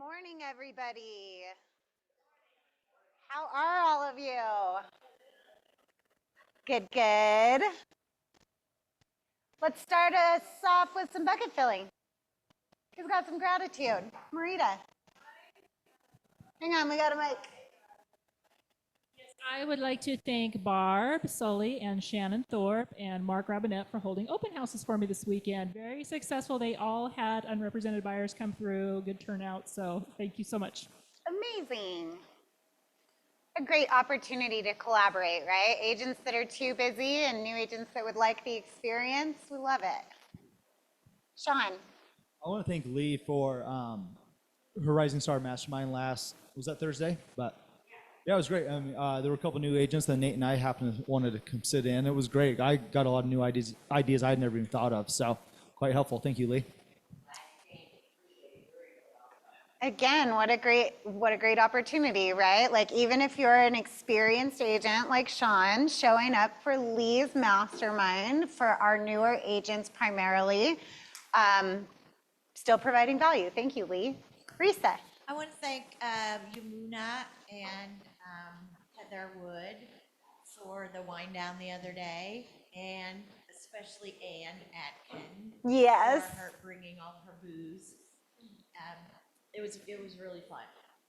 morning, everybody. How are all of you? Good, good. Let's start us off with some bucket filling. Who's got some gratitude? Marita. Hang on, we got a mic. I would like to thank Barb Sully and Shannon Thorpe and Mark Robinette for holding open houses for me this weekend. Very successful. They all had unrepresented buyers come through, good turnout. So thank you so much. Amazing. A great opportunity to collaborate, right? Agents that are too busy and new agents that would like the experience. We love it. Sean. I want to thank Lee for her Rising Star Mastermind was that Thursday? But yeah, it was great. I mean, there were a couple new agents that Nate and I wanted to come sit in. It was great. I got a lot of new ideas I'd never even thought of. So quite helpful. Thank you, Lee. Again, what a great opportunity, right? Like even if you're an experienced agent like Sean, showing up for Lee's mastermind for our newer agents primarily, still providing value. Thank you, Lee. Risa. I want to thank Yamuna and Heather Wood for the wind down the other day, and especially Ann Atkin. Yes. For her bringing all her booze. It was really fun.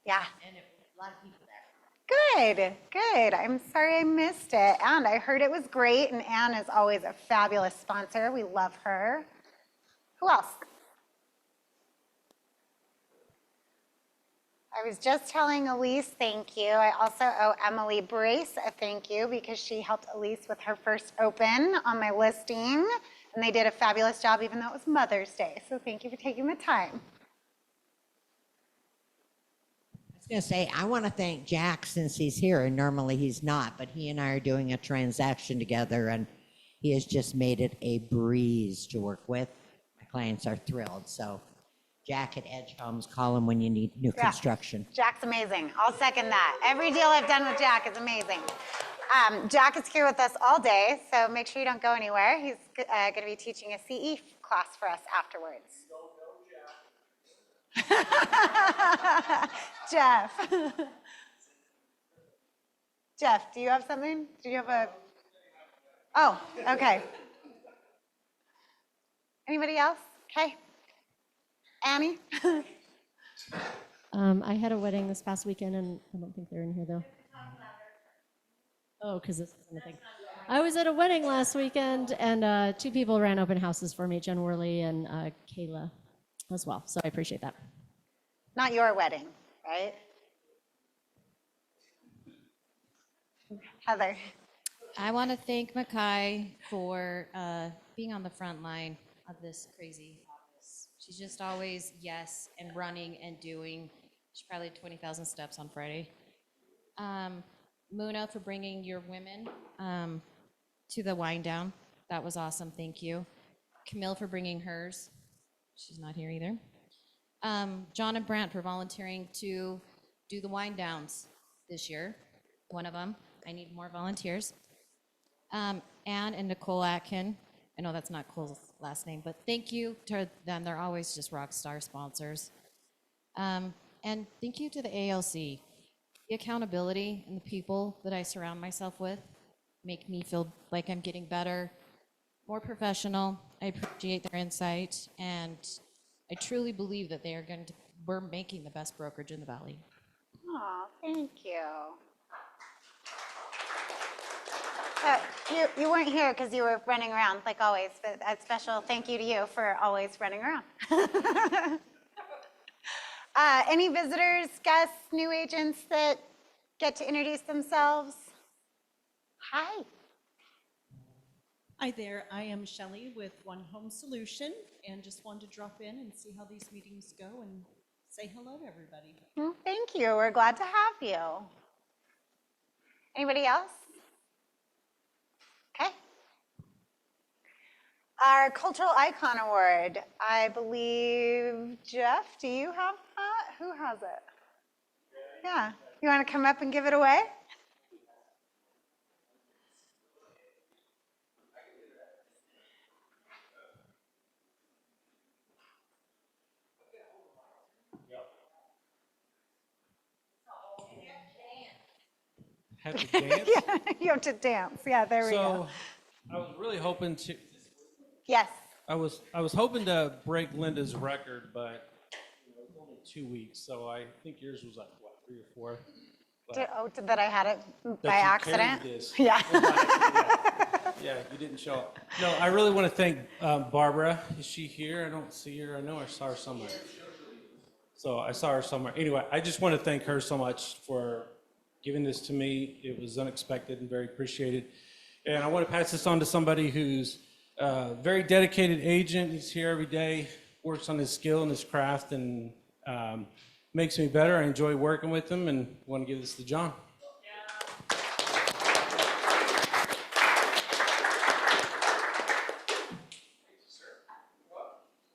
Yeah. And a lot of people there. Good. I'm sorry I missed it. And I heard it was great, and Ann is always a fabulous sponsor. We love her. Who else? I was just telling Elise thank you. I also owe Emily Brace a thank you because she helped Elise with her first open on my listing, and they did a fabulous job even though it was Mother's Day. So thank you for taking the time. I was going to say, I want to thank Jack since he's here, and normally he's not, but he and I are doing a transaction together, and he has just made it a breeze to work with. My clients are thrilled. So Jack at Edge Homes, call him when you need new construction. Jack's amazing. I'll second that. Every deal I've done with Jack is amazing. Jack is here with us all day, so make sure you don't go anywhere. He's going to be teaching a CE class for us afterwards. Jeff. Jeff, do you have something? Do you have a... Oh, okay. Anybody else? Okay. Annie? I had a wedding this past weekend, and I don't think they're in here, though. Oh, because this isn't a thing. I was at a wedding last weekend, and two people ran open houses for me, Jen Worley and Kayla as well, so I appreciate that. Not your wedding, right? Heather. I want to thank Makai for being on the front line of this crazy office. She's just always yes and running and doing. She probably had 20,000 steps on Friday. Muna for bringing your women to the wind down. That was awesome. Thank you. Camille for bringing hers. She's not here either. John and Brant for volunteering to do the wind downs this year. One of them. I need more volunteers. Anne and Nicole Atkin. I know that's not Cole's last name, but thank you to them. They're always just rock star sponsors. And thank you to the ALC. The accountability and the people that I surround myself with make me feel like I'm getting better, more professional. I appreciate their insight, and I truly believe that we're making the best brokerage in the Valley. Oh, thank you. You weren't here because you were running around like always, but a special thank you to you for always running around. Any visitors, guests, new agents that get to introduce themselves? Hi. Hi there, I am Shelley with One Home Solution and just wanted to drop in and see how these meetings go and say hello to everybody. Well, thank you. We're glad to have you. Anybody else? Okay. Our Cultural Icon Award, I believe, Jeff, do you have that? Who has it? Yeah. You want to come up and give it away? have to dance. Yeah, you have to dance. Yeah, there we go. So I was really hoping to. Yes. I was hoping to break Linda's record, but it was only 2 weeks. So I think yours was like what, 3 or 4. That I had it That by you accident? carried this. Yeah. Yeah, you didn't show up. No, I really want to thank Barbara. Is she here? I don't see her. I know I saw her somewhere. So I saw her somewhere. Anyway, I just want to thank her so much for giving this to me. It was unexpected and very appreciated. And I want to pass this on to somebody who's a very dedicated agent. He's here every day, works on his skill and his craft, and makes me better. I enjoy working with him, and want to give this to John.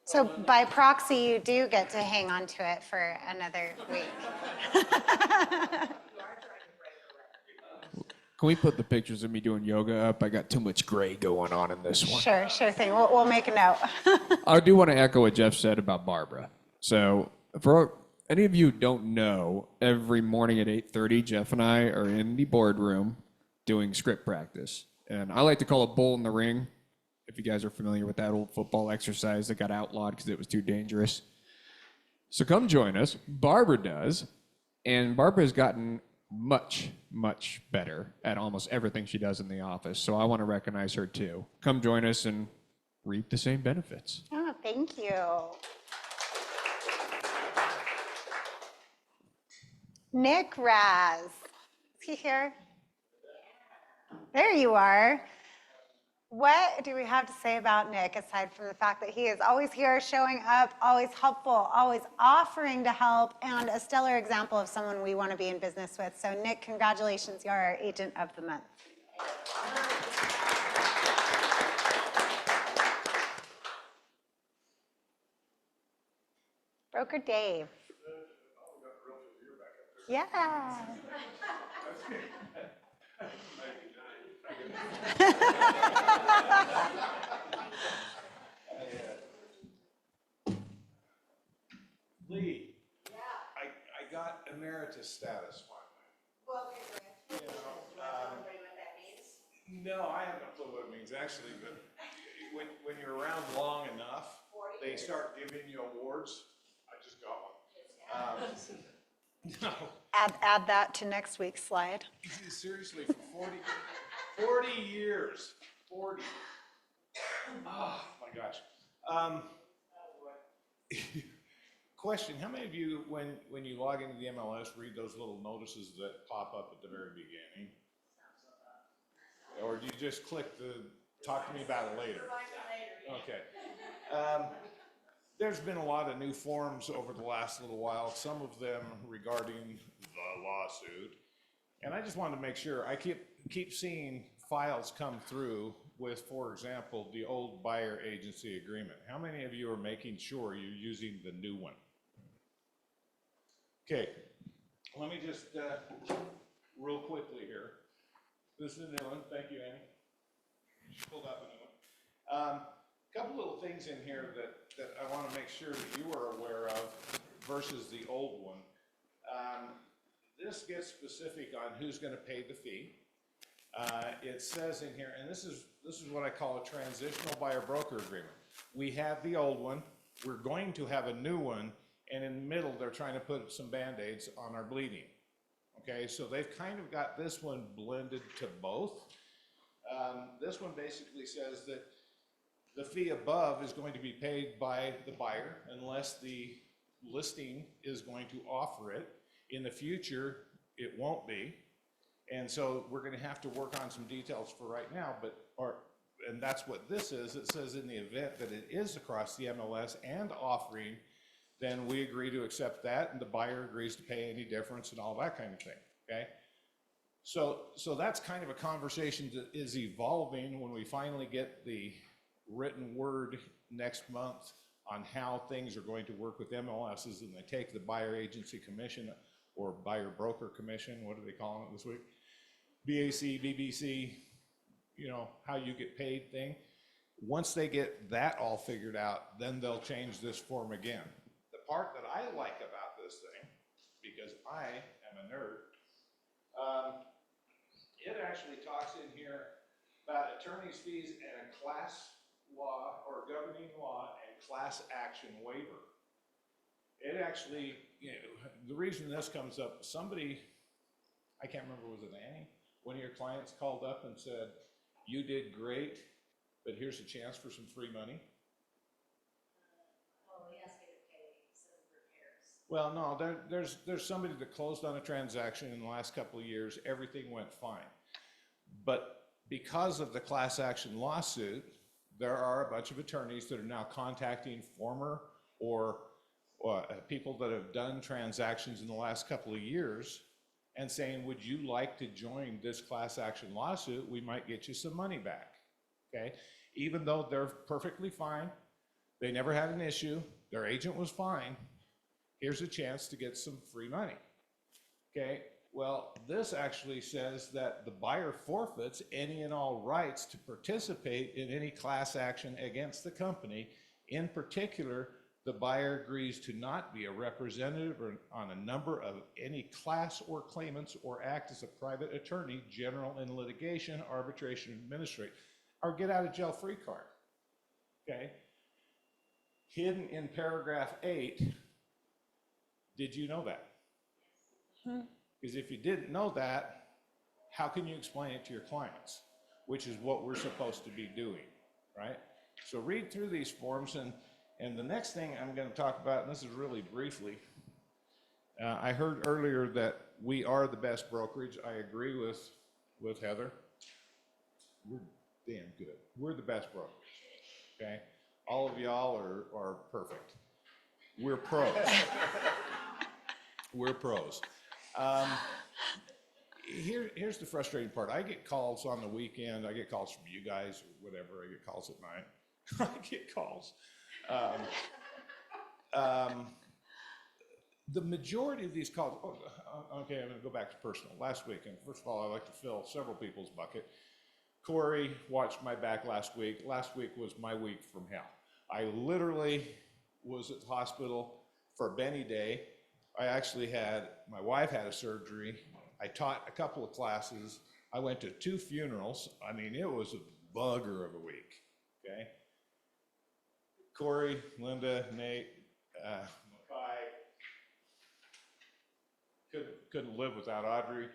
So by proxy, you do get to hang on to it for another week. Can we put the pictures of me doing yoga up? I got too much gray going on in this one. Sure thing. We'll make a note. I do want to echo what Jeff said about Barbara. So for any of you who don't know, every morning at 8:30, Jeff and I are in the boardroom doing script practice. And I like to call it bull in the ring. If you guys are familiar with that old football exercise that got outlawed because it was too dangerous. So come join us. Barbara does. And Barbara has gotten much, much better at almost everything she does in the office. So I want to recognize her too. Come join us and reap the same benefits. Oh, thank you. Nick Raz. Is he here? There you are. What do we have to say about Nick aside from the fact that he is always here, showing up, always helpful, always offering to help, and a stellar example of someone we want to be in business with. So Nick, congratulations, you're our Agent of the Month. Broker Dave. Yeah. Lee, I got emeritus status finally. Well, congratulations. Everybody what that means? No, I have no clue what it means actually, but when you're around long enough, they start giving you awards. I just got one. No, Add that to next week's slide. seriously, for 40 years, 40. Oh my gosh. Question, how many of you, when you log into the MLS, read those little notices that pop up at the very beginning? Or do you just click the talk to me about it later? Okay. There's been a lot of new forms over the last little while, some of them regarding the lawsuit. And I just wanted to make sure, I keep seeing files come through with, for example, the old buyer agency agreement. How many of you are making sure you're using the new one? Okay, let me just, real quickly here. This is a new one. Thank you, Annie. She pulled out the new one. Couple little things in here that I want to make sure that you are aware of versus the old one. This gets specific on who's going to pay the fee. It says in here, and this is what I call a transitional buyer-broker agreement. We have the old one. We're going to have a new one, and in the middle, they're trying to put some Band-Aids on our bleeding. Okay, so they've kind of got this one blended to both. This one basically says that the fee above is going to be paid by the buyer unless the listing is going to offer it. In the future, it won't be. And so we're going to have to work on some details for right now, and that's what this is. It says in the event that it is across the MLS and offering, then we agree to accept that, and the buyer agrees to pay any difference and all that kind of thing, okay? So that's kind of a conversation that is evolving when we finally get the written word next month on how things are going to work with MLSs, and they take the buyer agency commission or buyer broker commission, what are they calling it this week? BAC, BBC, you know, how you get paid thing. Once they get that all figured out, then they'll change this form again. The part that I like about this thing, because I am a nerd, it actually talks in here about attorney's fees and a class law or governing law and class action waiver. It actually, you know, the reason this comes up, somebody, I can't remember, was it Annie? One of your clients called up and said, you did great, but here's a chance for some free money. Well, no, there's somebody that closed on a transaction in the last couple of years, everything went fine. But because of the class action lawsuit, there are a bunch of attorneys that are now contacting former or people that have done transactions in the last couple of years and saying, would you like to join this class action lawsuit? We might get you some money back, okay? Even though they're perfectly fine, they never had an issue, their agent was fine, here's a chance to get some free money, okay? Well, this actually says that the buyer forfeits any and all rights to participate in any class action against the company. In particular, the buyer agrees to not be a representative on a number of any class or claimants or act as a private attorney, general in litigation, arbitration, administrate, or get out of jail free card, okay? Hidden in paragraph 8, did you know that? Because if you didn't know that, how can you explain it to your clients? Which is what we're supposed to be doing, right? So read through these forms, and the next thing I'm going to talk about, and this is really briefly, I heard earlier that we are the best brokerage. I agree with Heather. We're damn good. We're the best brokerage, okay? All of y'all are perfect. We're pros. We're pros. Here's the frustrating part. I get calls on the weekend. I get calls from you guys or whatever. I get calls at night. I get calls. The majority of these calls, okay, I'm going to go back to personal. Last week, and first of all, I like to fill several people's bucket. Corey watched my back last week. Last week was my week from hell. I literally was at the hospital for Benny Day. I actually my wife had a surgery. I taught a couple of classes. I went to 2 funerals. I mean, it was a bugger of a week, okay? Corey, Linda, Nate, couldn't live without Audrey.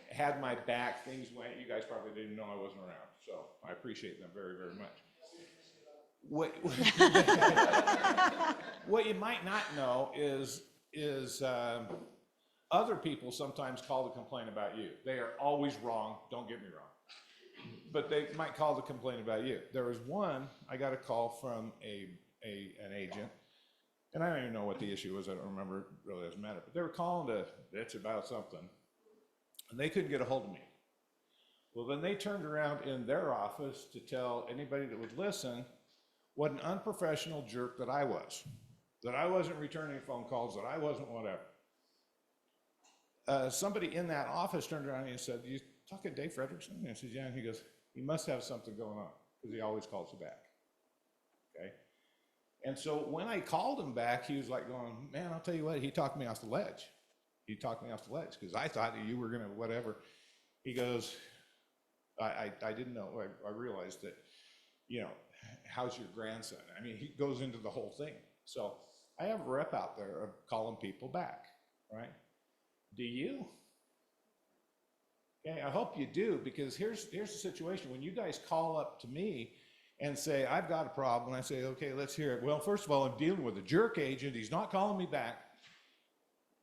Had my back, things went, you guys probably didn't know I wasn't around, so I appreciate them very, very much. What you might not know is other people sometimes call to complain about you. They are always wrong, don't get me wrong. But they might call to complain about you. There was one, I got a call from an agent, and I don't even know what the issue was, I don't remember, it really doesn't matter. But they were calling to bitch about something, and they couldn't get a hold of me. Well, then they turned around in their office to tell anybody that would listen what an unprofessional jerk that I was. That I wasn't returning phone calls, that I wasn't whatever. Somebody in that office turned around and said, you talking to Dave Frederickson? And I said, yeah. And he goes, he must have something going on, because he always calls you back, okay? And so when I called him back, he was like going, man, I'll tell you what, he talked me off the ledge. He talked me off the ledge, because I thought that you were gonna whatever. He goes, I didn't know, I realized that, you know, how's your grandson? I mean, he goes into the whole thing. So I have a rep out there of calling people back, right? Do you? Okay, I hope you do, because here's the situation. When you guys call up to me and say, I've got a problem, and I say, okay, let's hear it. Well, first of all, I'm dealing with a jerk agent. He's not calling me back.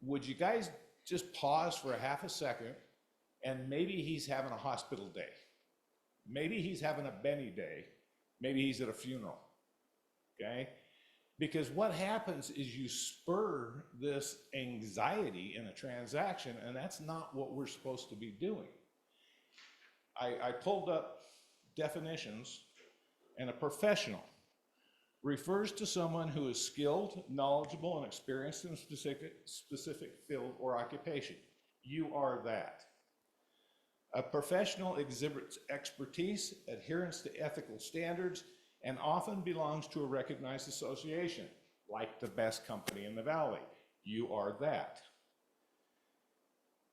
Would you guys just pause for a half a second, and maybe he's having a hospital day. Maybe he's having a Benny day. Maybe he's at a funeral, okay? Because what happens is you spur this anxiety in a transaction, and that's not what we're supposed to be doing. I pulled up definitions, and a professional refers to someone who is skilled, knowledgeable, and experienced in a specific field or occupation. You are that. A professional exhibits expertise, adherence to ethical standards, and often belongs to a recognized association, like the best company in the valley. You are that.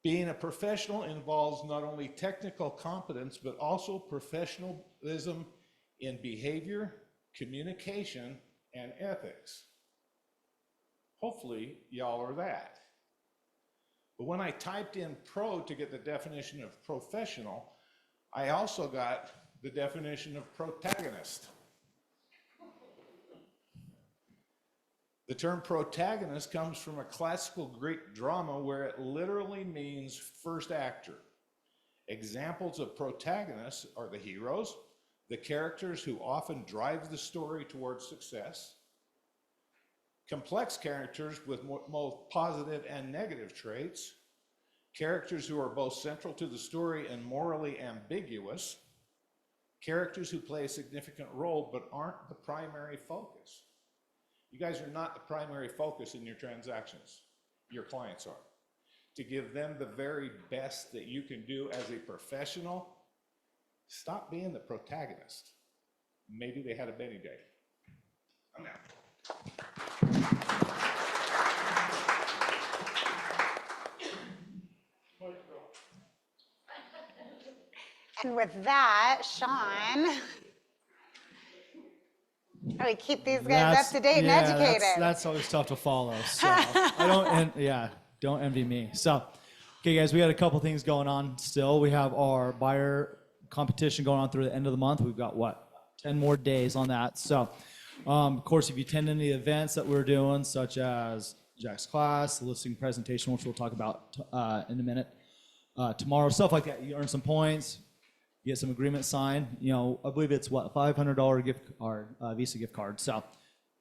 Being a professional involves not only technical competence, but also professionalism in behavior, communication, and ethics. Hopefully, y'all are that. But when I typed in pro to get the definition of professional, I also got the definition of protagonist. The term protagonist comes from a classical Greek drama where it literally means first actor. Examples of protagonists are the heroes, the characters who often drive the story towards success, complex characters with both positive and negative traits, characters who are both central to the story and morally ambiguous, characters who play a significant role but aren't the primary focus. You guys are not the primary focus in your transactions. Your clients are. To give them the very best that you can do as a professional, stop being the protagonist. Maybe they had a Benny day. I'm out. And with that, Sean, we keep these guys up to date and educated. That's always tough to follow. So don't envy me. So, okay, guys, we got a couple things going on still. We have our buyer competition going on through the end of the month. We've got 10 more days on that. So, of course, if you attend any events that we're doing, such as Jack's class, the listing presentation, which we'll talk about in a minute, tomorrow, stuff like that, you earn some points. Get some agreement signed. You know, I believe it's $500 gift card, Visa gift card. So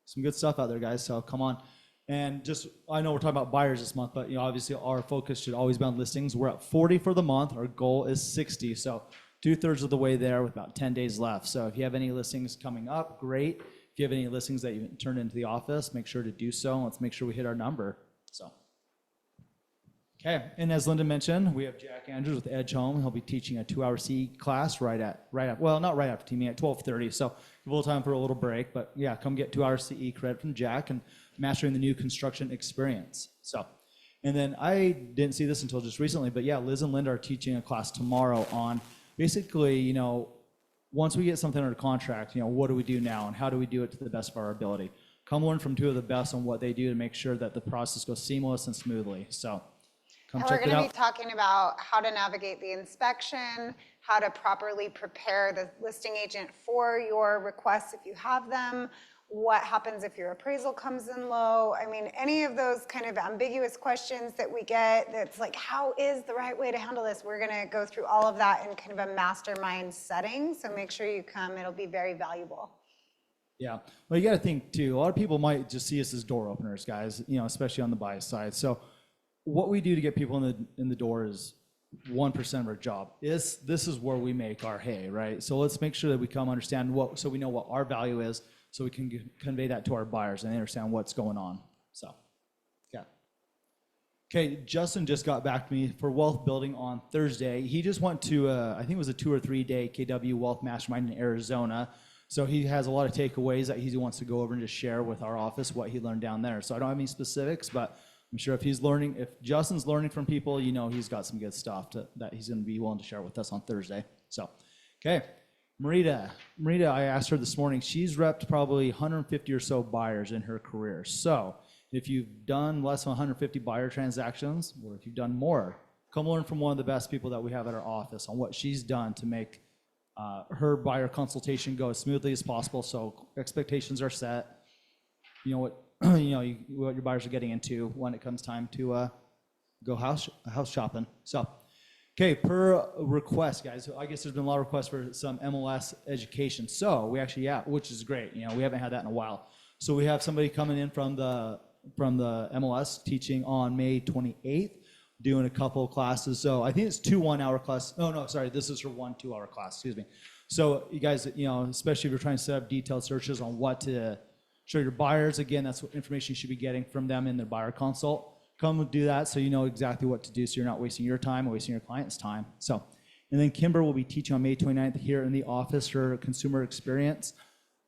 some good stuff out there, guys. So come on. And I know we're talking about buyers this month, but obviously our focus should always be on listings. We're at 40 for the month. Our goal is 60. So 2/3 of the way there with about 10 days left. So if you have any listings coming up, great. If you have any listings that you turned into the office, make sure to do so. Let's make sure we hit our number. So. Okay, and as Linda mentioned, we have Jack Andrews with Edge Home. He'll be teaching a 2-hour CE class not right after teaming at 12:30. So a little time for a little break, but yeah, come get 2-hour CE credit from Jack and mastering the new construction experience. So, and then I didn't see this until just recently, but yeah, Liz and Linda are teaching a class tomorrow on basically, once we get something under contract, what do we do now and how do we do it to the best of our ability? Come learn from two of the best on what they do to make sure that the process goes seamless and smoothly. So. And we're going to be talking about how to navigate the inspection, how to properly prepare the listing agent for your requests if you have them, what happens if your appraisal comes in low. I mean, any of those kind of ambiguous questions that we get that's like, how is the right way to handle this? We're going to go through all of that in kind of a mastermind setting. So make sure you come. It'll be very valuable. Yeah. Well, you got to think too, a lot of people might just see us as door openers, guys, especially on the buy side. So what we do to get people in the door is 1% of our job. This is where we make our hay, right? So let's make sure that we come understand so we know what our value is, so we can convey that to our buyers and they understand what's going on. So, yeah. Okay, Justin just got back to me for wealth building on Thursday. He just went to I think it was a 2 or 3 day KW Wealth Mastermind in Arizona. So he has a lot of takeaways that he wants to go over and just share with our office what he learned down there. So I don't have any specifics, but I'm sure if Justin's learning from people, he's got some good stuff that he's going to be willing to share with us on Thursday. So, okay. Marita, I asked her this morning, she's repped probably 150 or so buyers in her career. So if you've done less than 150 buyer transactions, or if you've done more, come learn from one of the best people that we have at our office on what she's done to make her buyer consultation go as smoothly as possible. So expectations are set. What your buyers are getting into when it comes time to go house shopping. So, okay, per request, guys. I guess there's been a lot of requests for some MLS education. So we actually, which is great. We haven't had that in a while. So we have somebody coming in from the MLS teaching on May 28th, doing a couple of classes. So I think it's 2 1-hour classes. No, sorry, this is her 1 2-hour class. Excuse me. So you guys, especially if you're trying to set up detailed searches on what to show your buyers, again, that's what information you should be getting from them in their buyer consult. Come do that so you know exactly what to do so you're not wasting your time or wasting your client's time. So, and then Kimber will be teaching on May 29th here in the office for consumer experience.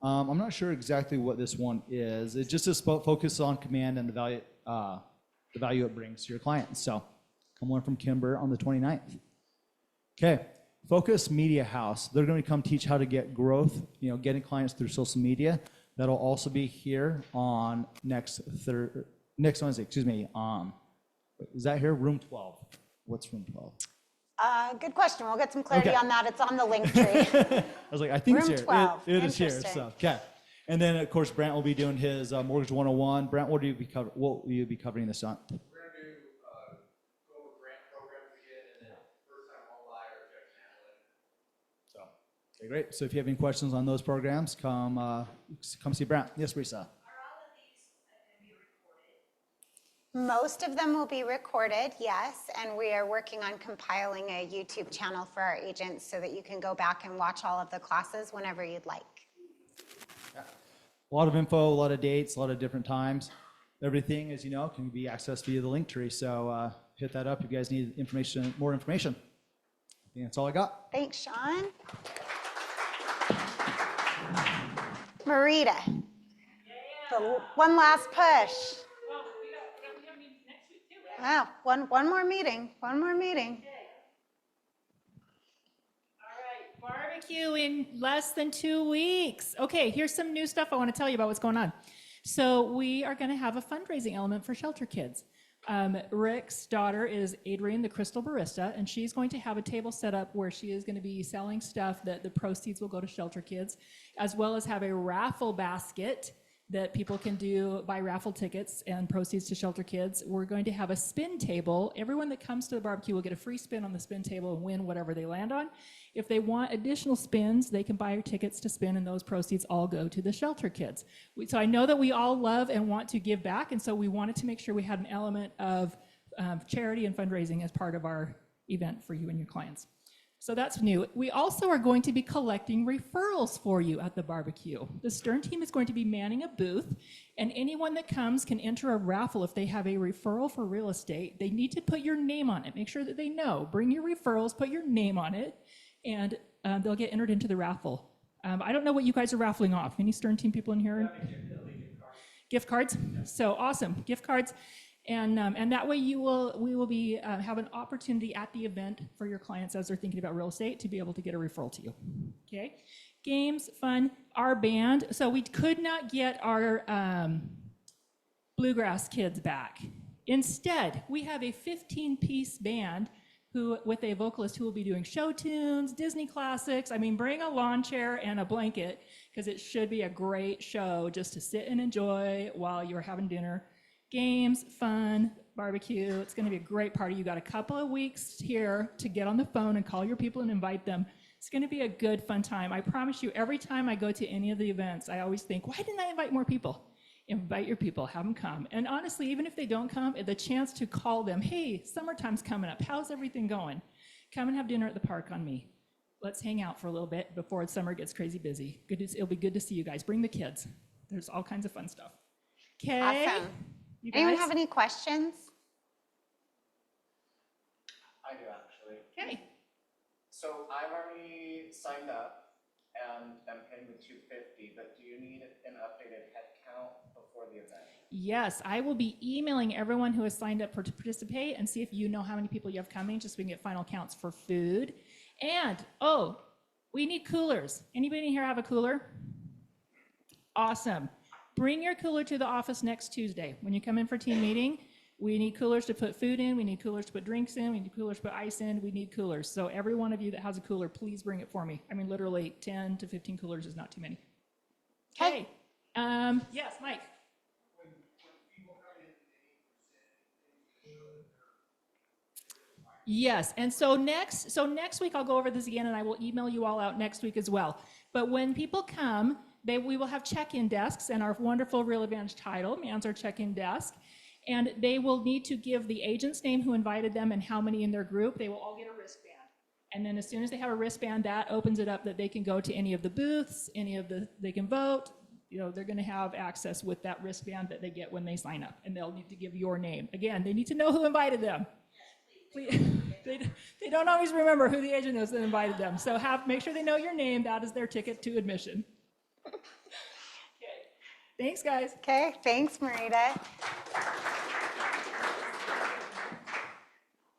I'm not sure exactly what this one is. It just is focused on command and the value it brings to your clients. So come one from Kimber on the 29th. Okay, Focus Media House. They're going to come teach how to get growth, getting clients through social media. That'll also be here on next Wednesday, excuse me. Is that here? Room 12. What's room 12? Good question. We'll get some clarity Okay. on that. It's on the link tree. I was like, I think Room it's here. 12. It is here. Interesting. So, okay. And then, of course, Brant will be doing his Mortgage 101. Brant, what will you be covering this on? We're going to do go over grant programs again and then first time home buyer objection handling. So, okay, great. So if you have any questions on those programs, come see Brant. Yes, Risa. Most of them will be recorded, yes, and we are working on compiling a YouTube channel for our agents so that you can go back and watch all of the classes whenever you'd like. A lot of info, a lot of dates, a lot of different times. Everything, as you know, can be accessed via the link tree. So hit that up if you guys need more information. I think that's all I got. Thanks, Sean. Marita, the one last push. Wow, one more meeting, All right, barbecue in less than 2 weeks. Okay, here's some new stuff I want to tell you about what's going on. So we are going to have a fundraising element for Shelter Kids. Rick's daughter is Adrienne, the Crystal Barista, and she's going to have a table set up where she is going to be selling stuff that the proceeds will go to Shelter Kids, as well as have a raffle basket that people can buy raffle tickets and proceeds to Shelter Kids. We're going to have a spin table. Everyone that comes to the barbecue will get a free spin on the spin table and win whatever they land on. If they want additional spins, they can buy tickets to spin, and those proceeds all go to the Shelter Kids. So I know that we all love and want to give back, and so we wanted to make sure we had an element of charity and fundraising as part of our event for you and your clients. So that's new. We also are going to be collecting referrals for you at the barbecue. The Stern team is going to be manning a booth, and anyone that comes can enter a raffle if they have a referral for real estate. They need to put your name on it. Make sure that they know. Bring your referrals, put your name on it, and they'll get entered into the raffle. I don't know what you guys are raffling off. Any Stern team people in here? Gift cards. So awesome. Gift cards. And that way we will be have an opportunity at the event for your clients as they're thinking about real estate to be able to get a referral to you. Okay, games, fun, our band. So we could not get our bluegrass kids back. Instead, we have a 15-piece band with a vocalist who will be doing show tunes, Disney classics. I mean, bring a lawn chair and a blanket because it should be a great show just to sit and enjoy while you're having dinner. Games, fun, barbecue. It's going to be a great party. You got a couple of weeks here to get on the phone and call your people and invite them. It's going to be a good, fun time. I promise you, every time I go to any of the events, I always think, why didn't I invite more people? Invite your people, have them come. And honestly, even if they don't come, the chance to call them, hey, summertime's coming up. How's everything going? Come and have dinner at the park on me. Let's hang out for a little bit before summer gets crazy busy. It'll be good to see you guys. Bring the kids. There's all kinds of fun stuff. Okay. Awesome. You Anyone guys? have any questions? I do actually. Okay. So I've already signed up and am paying the $250, but do you need an updated head count before the event? Yes, I will be emailing everyone who has signed up to participate and see if you know how many people you have coming, just so we can get final counts for food. And, we need coolers. Anybody in here have a cooler? Awesome. Bring your cooler to the office next Tuesday. When you come in for team meeting, we need coolers to put food in, we need coolers to put drinks in, we need coolers to put ice in, we need coolers. So every one of you that has a cooler, please bring it for me. I mean, literally 10 to 15 coolers is not too many. Okay. Yes, Mike. Yes, and so next week I'll go over this again, and I will email you all out next week as well. But when people come, we will have check-in desks, and our wonderful Real Advantage title mans our check-in desk, and they will need to give the agent's name who invited them and how many in their group. They will all get a wristband, and then as soon as they have a wristband, that opens it up that they can go to any of the booths, they can vote. They're going to have access with that wristband that they get when they sign up, and they'll need to give your name. Again, they need to know who invited them. They don't always remember who the agent is that invited them, so make sure they know your name. That is their ticket to admission. Okay. Thanks, guys. Okay, thanks, Marita.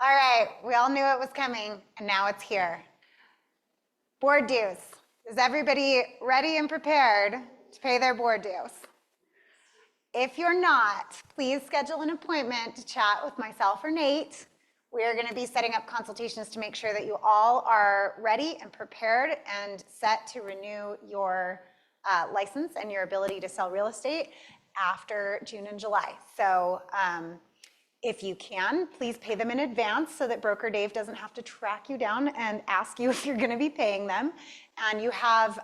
All right, we all knew it was coming, and now it's here. Board dues. Is everybody ready and prepared to pay their board dues? If you're not, please schedule an appointment to chat with myself or Nate. We are going to be setting up consultations to make sure that you all are ready and prepared and set to renew your license and your ability to sell real estate after June and July. So if you can, please pay them in advance so that Broker Dave doesn't have to track you down and ask you if you're going to be paying them. And you have,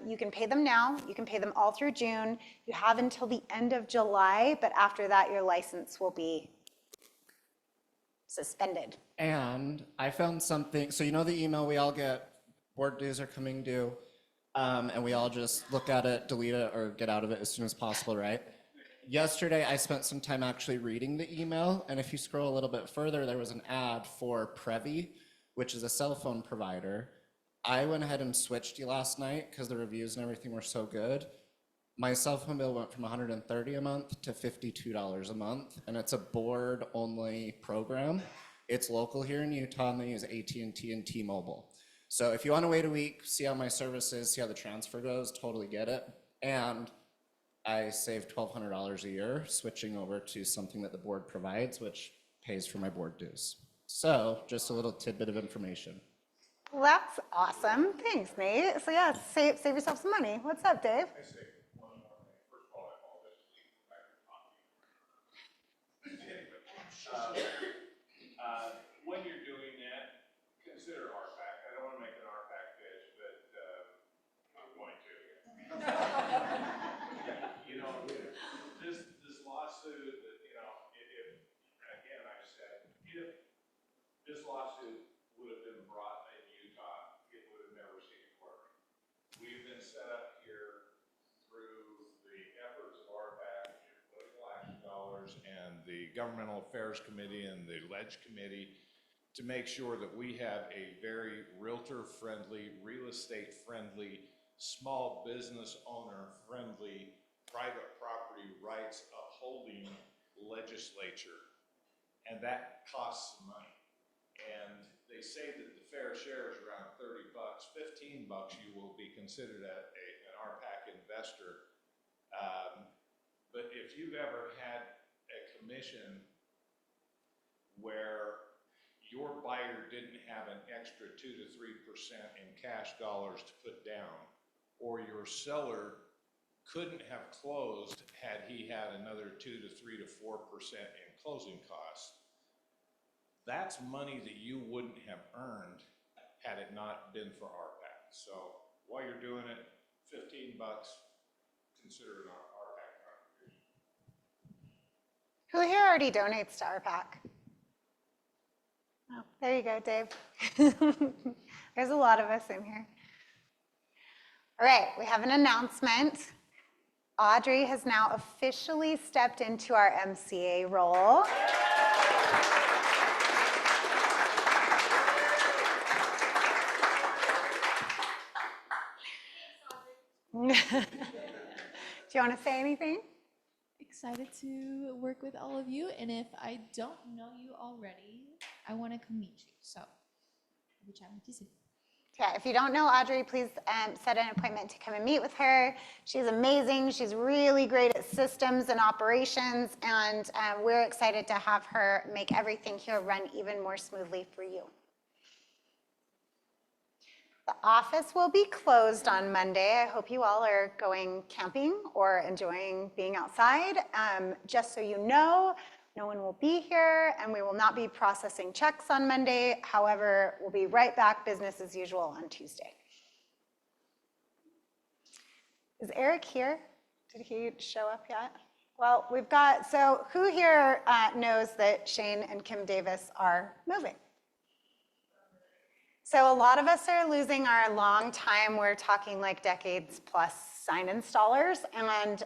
you can pay them now. You can pay them all through June. You have until the end of July, but after that, your license will be suspended. And I found something, so you know the email we all get, board dues are coming due, and we all just look at it, delete it, or get out of it as soon as possible, right? Yesterday, I spent some time actually reading the email, and if you scroll a little bit further, there was an ad for Previ, which is a cell phone provider. I went ahead and switched you last night because the reviews and everything were so good. My cell phone bill went from $130 a month to $52 a month, and it's a board-only program. It's local here in Utah, and they use AT&T and T-Mobile. So if you want to wait a week, see how my service is, see how the transfer goes, totally get it. And I saved $1,200 a year switching over to something that the board provides, which pays for my board dues. So just a little tidbit of information. Well, that's awesome. Thanks, Nate. So yeah, save yourself some money. What's up, Dave? When you're doing that, consider RPAC. I don't want to make an RPAC pitch, but I'm going to. You know, this lawsuit, that, you know, if again, I said, if this lawsuit would have been brought in Utah, it would have never seen a court. We've been set up here through the efforts of RPAC, political action dollars, and the Governmental Affairs Committee and the Ledge Committee to make sure that we have a very realtor-friendly, real estate-friendly, small business owner-friendly, private property rights upholding legislature. And that costs some money. And they say that the fair share is around $30. $15 you will be considered an RPAC investor. But if you've ever had a commission where your buyer didn't have an extra 2 to 3% in cash dollars to put down, or your seller couldn't have closed had he had another 2 to 3 to 4% in closing costs, that's money that you wouldn't have earned had it not been for RPAC. So while you're doing it, $15, consider an RPAC contribution. Who here already donates to RPAC? Oh, there you go, Dave. There's a lot of us in here. All right, we have an announcement. Audrey has now officially stepped into our MCA role. Do you want to say anything? Excited to work with all of you, and if I don't know you already, I want to come meet you. So I'll be chatting with you soon. Yeah, if you don't know Audrey, please set an appointment to come and meet with her. She's amazing. She's really great at systems and operations, and we're excited to have her make everything here run even more smoothly for you. The office will be closed on Monday. I hope you all are going camping or enjoying being outside. Just so you know, no one will be here, and we will not be processing checks on Monday. However, we'll be right back business as usual on Tuesday. Is Eric here? Did he show up yet? Well, we've got, so who here knows that Shane and Kim Davis are moving? So a lot of us are losing our long time, we're talking like decades plus sign installers, and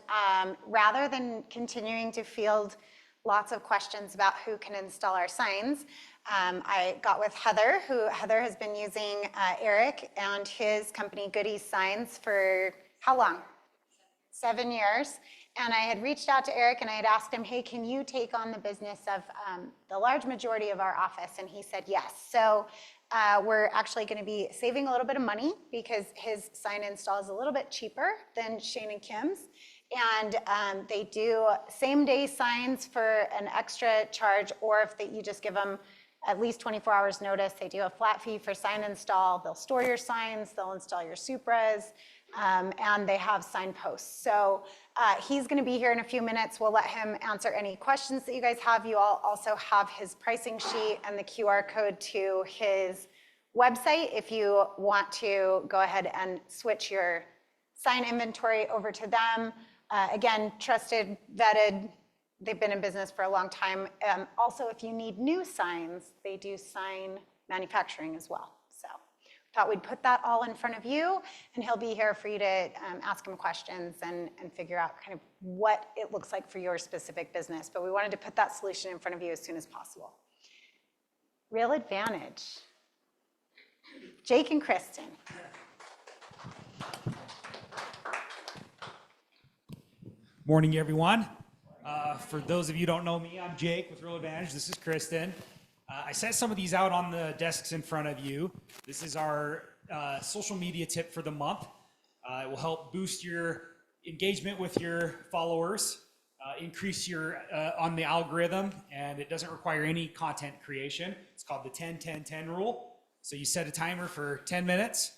rather than continuing to field lots of questions about who can install our signs, I got with Heather, Heather has been using Eric and his company Goodies Signs for how long? 7 years. And I had reached out to Eric and I had asked him, hey, can you take on the business of the large majority of our office? And he said yes. So we're actually going to be saving a little bit of money because his sign install is a little bit cheaper than Shane and Kim's. And they do same day signs for an extra charge, or if you just give them at least 24 hours notice, they do a flat fee for sign install. They'll store your signs, they'll install your Supras, and they have sign posts. So he's going to be here in a few minutes. We'll let him answer any questions that you guys have. You all also have his pricing sheet and the QR code to his website if you want to go ahead and switch your sign inventory over to them. Again, trusted, vetted, they've been in business for a long time. Also, if you need new signs, they do sign manufacturing as well. So thought we'd put that all in front of you, and he'll be here for you to ask him questions and figure out kind of what it looks like for your specific business. But we wanted to put that solution in front of you as soon as possible. Real Advantage. Jake and Kristen. Morning, everyone. For those of you who don't know me, I'm Jake with Real Advantage. This is Kristen. I set some of these out on the desks in front of you. This is our social media tip for the month. It will help boost your engagement with your followers, increase your on the algorithm, and it doesn't require any content creation. It's called the 10-10-10 rule. So you set a timer for 10 minutes,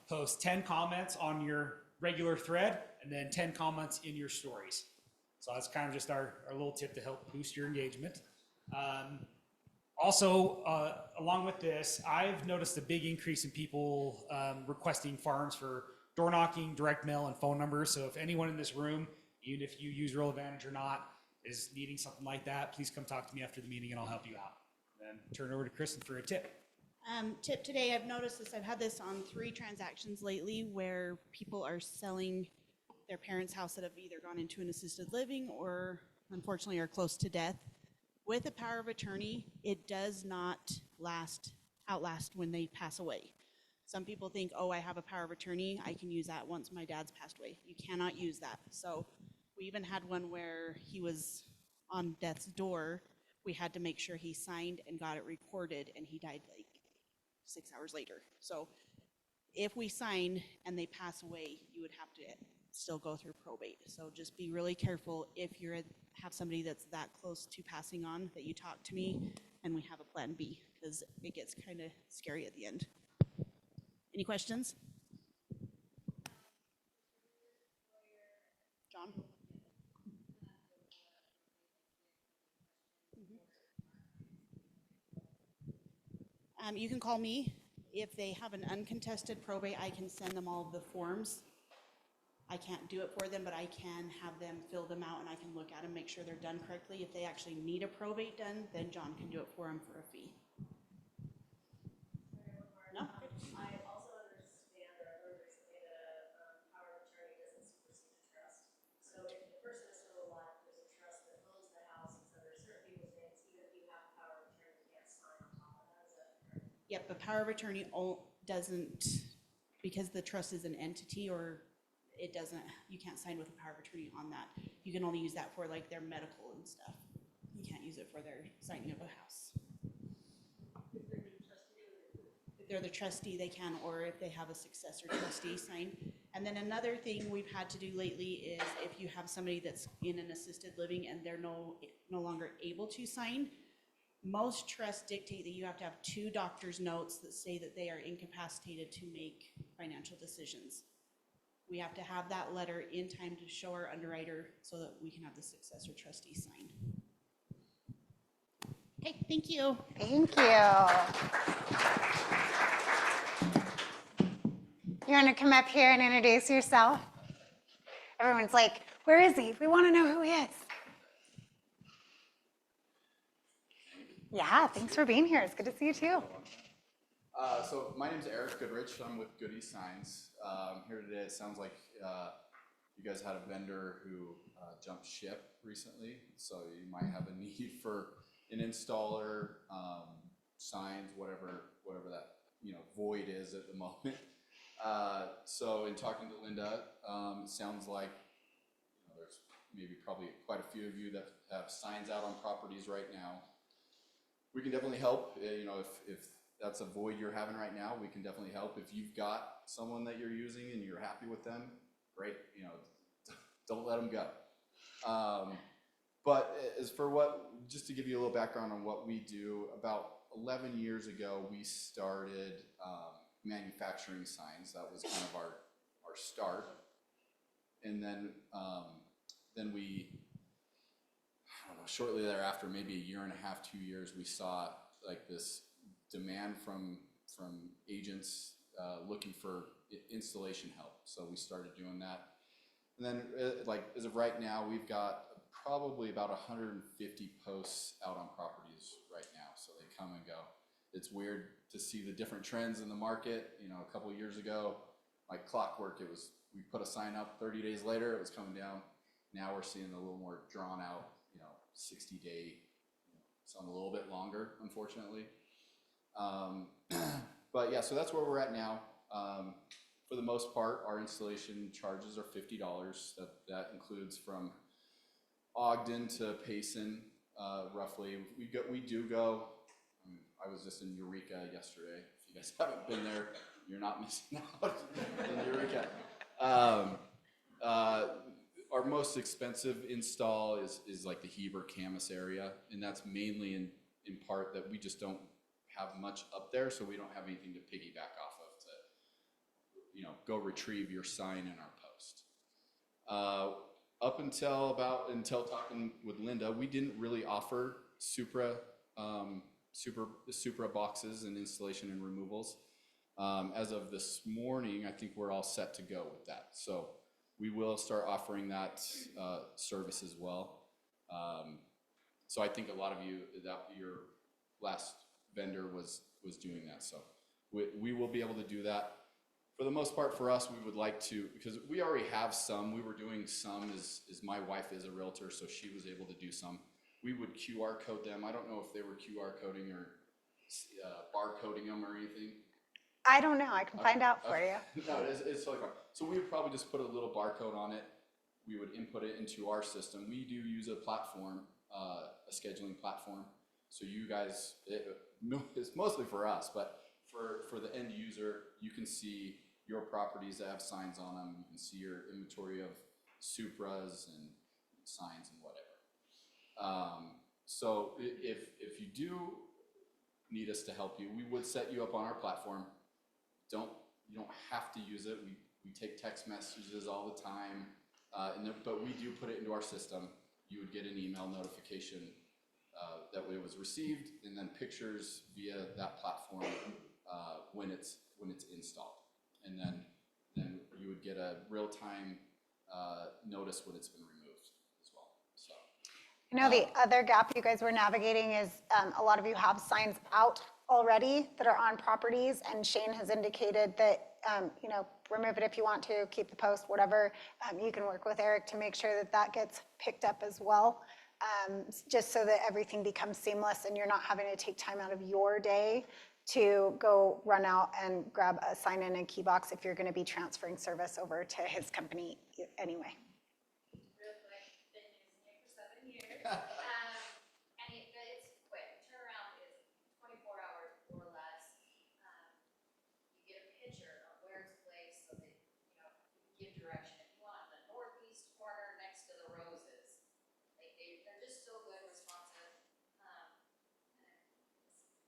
post 10 comments on your regular thread, and then 10 comments in your stories. So that's kind of just our little tip to help boost your engagement. Also, along with this, I've noticed a big increase in people requesting farms for door knocking, direct mail, and phone numbers. So if anyone in this room, even if you use Real Advantage or not, is needing something like that, please come talk to me after the meeting and I'll help you out. Then turn it over to Kristen for a tip. Tip today, I've noticed this, I've had this on 3 transactions lately where people are selling their parents' house that have either gone into an assisted living or unfortunately are close to death. With a power of attorney, it does not outlast when they pass away. Some people think, oh, I have a power of attorney, I can use that once my dad's passed away. You cannot use that. So we even had one where he was on death's door. We had to make sure he signed and got it recorded, and he died like 6 hours later. So if we sign and they pass away, you would have to still go through probate. So just be really careful if you have somebody that's that close to passing on that you talk to me and we have a plan B, because it gets kind of scary at the end. Any questions? John? You can call me. If they have an uncontested probate, I can send them all the forms. I can't do it for them, but I can have them fill them out and I can look at them, make sure they're done correctly. If they actually need a probate done, then John can do it for them for a fee. No? I also understand or heard recently that power of attorney doesn't supersede the trust. So if the person is still alive, there's a trust that owns the house, and so there's certain people's names, even if you have power of attorney, you can't sign on top of that. Is that correct? Yep, but power of attorney doesn't, because the trust is an entity, or it doesn't, you can't sign with a power of attorney on that. You can only use that for like their medical and stuff. You can't use it for their signing of a house. If they're the trustee, they can, or if they have a successor trustee sign. And then another thing we've had to do lately is if you have somebody that's in an assisted living and they're no longer able to sign, most trusts dictate that you have to have 2 doctor's notes that say that they are incapacitated to make financial decisions. We have to have that letter in time to show our underwriter so that we can have the successor trustee sign. Okay, thank you. Thank you. You want to come up here and introduce yourself? Everyone's like, where is he? We want to know who he is. Yeah, thanks for being here. It's good to see you too. So my name's Eric Goodrich. I'm with Goody Signs. Here today. It sounds like you guys had a vendor who jumped ship recently, so you might have a need for an installer, signs, whatever that void is at the moment. So in talking to Linda, it sounds like there's maybe probably quite a few of you that have signs out on properties right now. We can definitely help. You know, if that's a void you're having right now, we can definitely help. If you've got someone that you're using and you're happy with them, great. You know, don't let them go. But as for just to give you a little background on what we do, about 11 years ago, we started manufacturing signs. That was kind of our start. And then we, I don't know, shortly thereafter, maybe a year and a half, 2 years, we saw like this demand from agents looking for installation help. So we started doing that. And then like as of right now, we've got probably about 150 posts out on properties right now. So they come and go. It's weird to see the different trends in the market. You know, a couple of years ago, like clockwork, we put a sign up 30 days later, it was coming down. Now we're seeing a little more drawn out, 60-day, some a little bit longer, unfortunately. But yeah, so that's where we're at now. For the most part, our installation charges are $50. That includes from Ogden to Payson, roughly. We do go. I was just in Eureka yesterday. If you guys haven't been there, you're not missing out in Eureka. Our most expensive install is like the Heber Camas area, and that's mainly in part that we just don't have much up there, so we don't have anything to piggyback off of to, go retrieve your sign in our post. Up until talking with Linda, we didn't really offer Supra boxes and installation and removals. As of this morning, I think we're all set to go with that. So we will start offering that service as well. So I think a lot of you, that your last vendor was doing that. So we will be able to do that. For the most part, for us, we would like to, because we already have some. We were doing some, as my wife is a realtor, so she was able to do some. We would QR code them. I don't know if they were QR coding or barcoding them or anything. I don't know. I can find out for you. No, it's totally fine. So we would probably just put a little barcode on it. We would input it into our system. We do use a platform, a scheduling platform. So you guys, it's mostly for us, but for the end user, you can see your properties that have signs on them. You can see your inventory of Supras and signs and whatever. So if you do need us to help you, we would set you up on our platform. You don't have to use it. We take text messages all the time, but we do put it into our system. You would get an email notification that it was received, and then pictures via that platform when it's installed, and then you would get a real-time notice when it's been removed as well. So. The other gap you guys were navigating is a lot of you have signs out already that are on properties, and Shane has indicated that, remove it if you want to, keep the post, whatever. You can work with Eric to make sure that gets picked up as well, just so that everything becomes seamless and you're not having to take time out of your day to go run out and grab a sign in and key box if you're going to be transferring service over to his company anyway. Real quick, been using it for 7 years. And it's quick. Turnaround is 24 hours or less. You get a picture of where it's placed so that you can give direction. If you want the northeast corner next to the roses, they're just so good, responsive.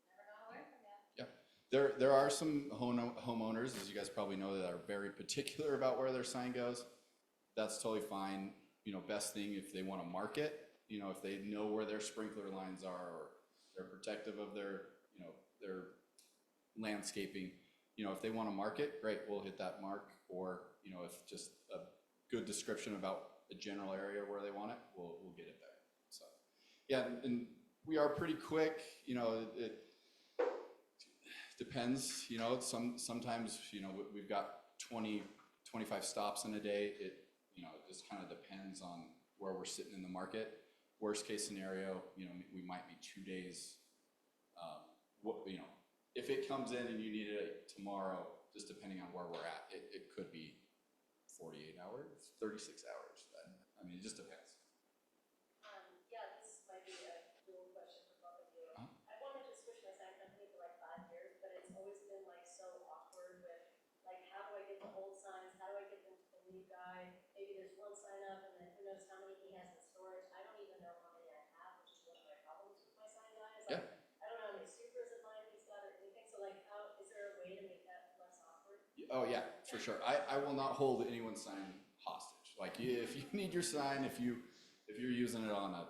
Never gone away from you. Yeah, there are some homeowners, as you guys probably know, that are very particular about where their sign goes. That's totally fine. Best thing if they want to mark it, if they know where their sprinkler lines are, or they're protective of their landscaping. If they want to mark it, great, we'll hit that mark. Or, if just a good description about the general area where they want it, we'll get it there. So, yeah, and we are pretty quick. It depends. Sometimes we've got 20, 25 stops in a day. It just kind of depends on where we're sitting in the market. Worst case scenario, we might be 2 days. If it comes in and you need it tomorrow, just depending on where we're at, it could be 48 hours, 36 hours. It just depends. Oh yeah, for sure. I will not hold anyone's sign hostage. Like if you need your sign, if you're using it on a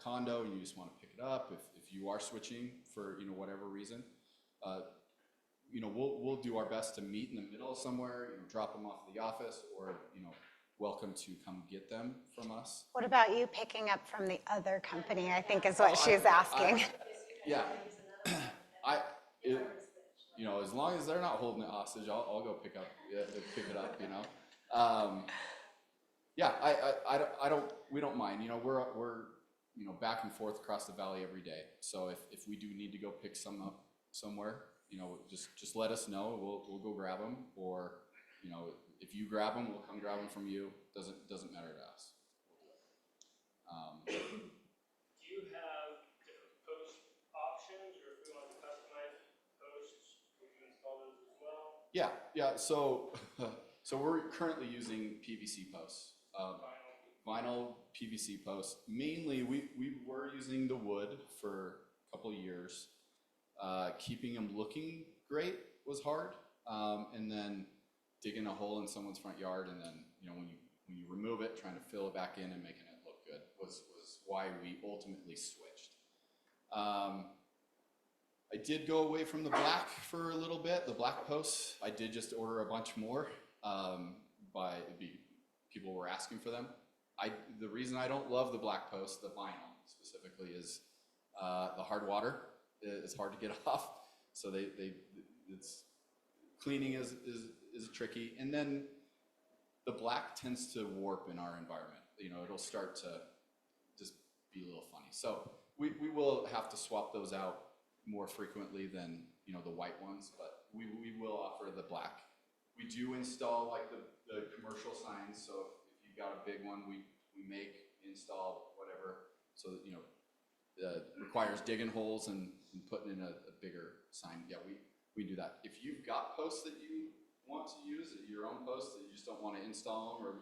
condo and you just want to pick it up, if you are switching for whatever reason, we'll do our best to meet in the middle somewhere, drop them off at the office, or welcome to come get them from us. What about you picking up from the other company, I think is what she's asking. Yeah, as long as they're not holding it hostage, I'll go pick it up. Yeah, we don't mind. We're back and forth across the valley every day. So if we do need to go pick some up somewhere, just let us know. We'll go grab them, or if you grab them, we'll come grab them from you. Doesn't matter to us. Do you have different post options, or if we want to customize posts, we can install those as well? Yeah. So we're currently using PVC posts, vinyl PVC posts. Mainly, we were using the wood for a couple of years. Keeping them looking great was hard, and then digging a hole in someone's front yard, and then when you remove it, trying to fill it back in and making it look good was why we ultimately switched. I did go away from the black for a little bit, the black posts. I did just order a bunch more. People were asking for them. The reason I don't love the black post, the vinyl specifically, is the hard water is hard to get off. So it's cleaning is tricky, and then the black tends to warp in our environment. It'll start to just be a little funny. So we will have to swap those out more frequently than the white ones, but we will offer the black. We do install like the commercial signs, so if you've got a big one, we make, install, whatever, so that requires digging holes and putting in a bigger sign. Yeah, we do that. If you've got posts that you want to use, your own posts that you just don't want to install them or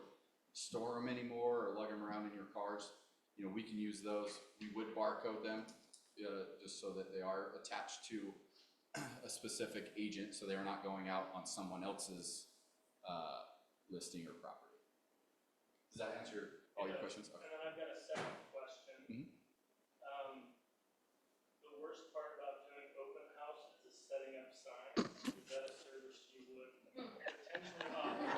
store them anymore or lug them around in your cars, we can use those. We would barcode them just so that they are attached to a specific agent, so they're not going out on someone else's listing or property. Does that answer all your questions? Okay. And then I've got a second question. Mm-hmm. The worst part about doing open houses is setting up signs. Is that a service you would potentially offer?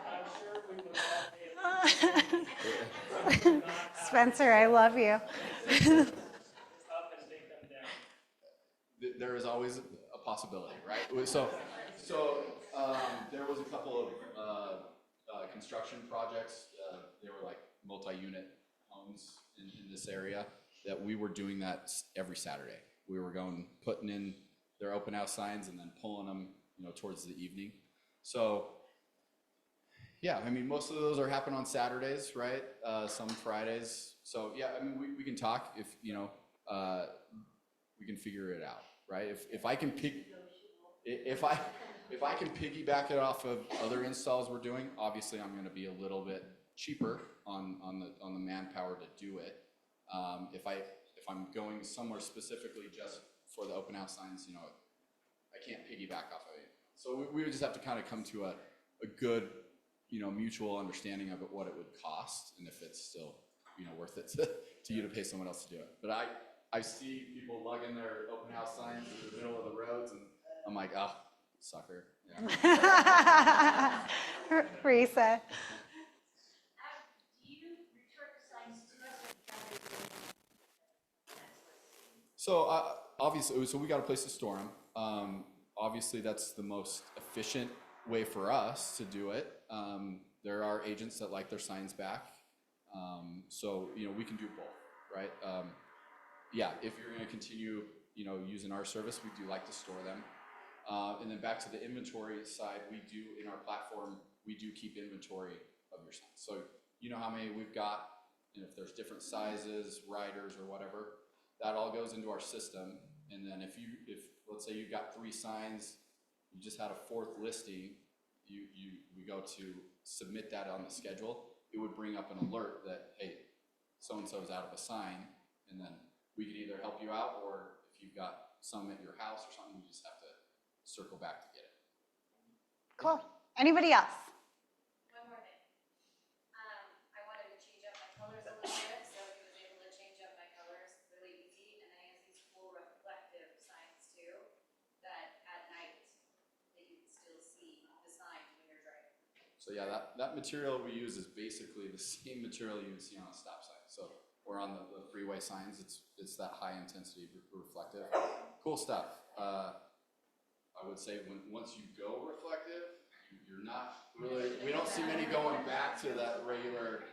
I'm sure we would all pay attention. Spencer, I love you. Up and take them down. There is always a possibility, right? So there was a couple of construction projects. They were like multi-unit homes in this area that we were doing that every Saturday. We were putting in their open house signs and then pulling them, towards the evening. So yeah, I mean, most of those are happening on Saturdays, right? Some Fridays. So yeah, I mean, we can talk if we can figure it out, right? If I can piggyback it off of other installs we're doing, obviously I'm going to be a little bit cheaper on the manpower to do it. If I'm going somewhere specifically just for the open house signs, I can't piggyback off of it. So we would just have to kind of come to a good, mutual understanding of what it would cost, and if it's still, worth it to you to pay someone else to do it. But I see people lugging their open house signs in the middle of the roads, and I'm like, oh, sucker. Yeah. Risa. So obviously, we got a place to store them. Obviously, that's the most efficient way for us to do it. There are agents that like their signs back, so we can do both, right? Yeah, if you're going to continue, using our service, we do like to store them. And then back to the inventory side, we do in our platform, we do keep inventory of your signs. So how many we've got, and if there's different sizes, riders, or whatever, that all goes into our system. And then if let's say you've got 3 signs, you just had a 4th listing, we go to submit that on the schedule, it would bring up an alert that, hey, so-and-so is out of a sign, and then we can either help you out, or if you've got some at your house or something, we just have to circle back to get it. Cool. Anybody else? One more thing. I wanted to change up my colors a little bit, so he was able to change up my colors really easy. And then he has these cool reflective signs too, that at night that you can still see the sign when you're driving. So yeah, that material we use is basically the same material you would see on a stop sign. So or on the freeway signs, it's that high intensity reflective. Cool stuff. I would say once you go reflective, you're not really, we don't see many going back to that regular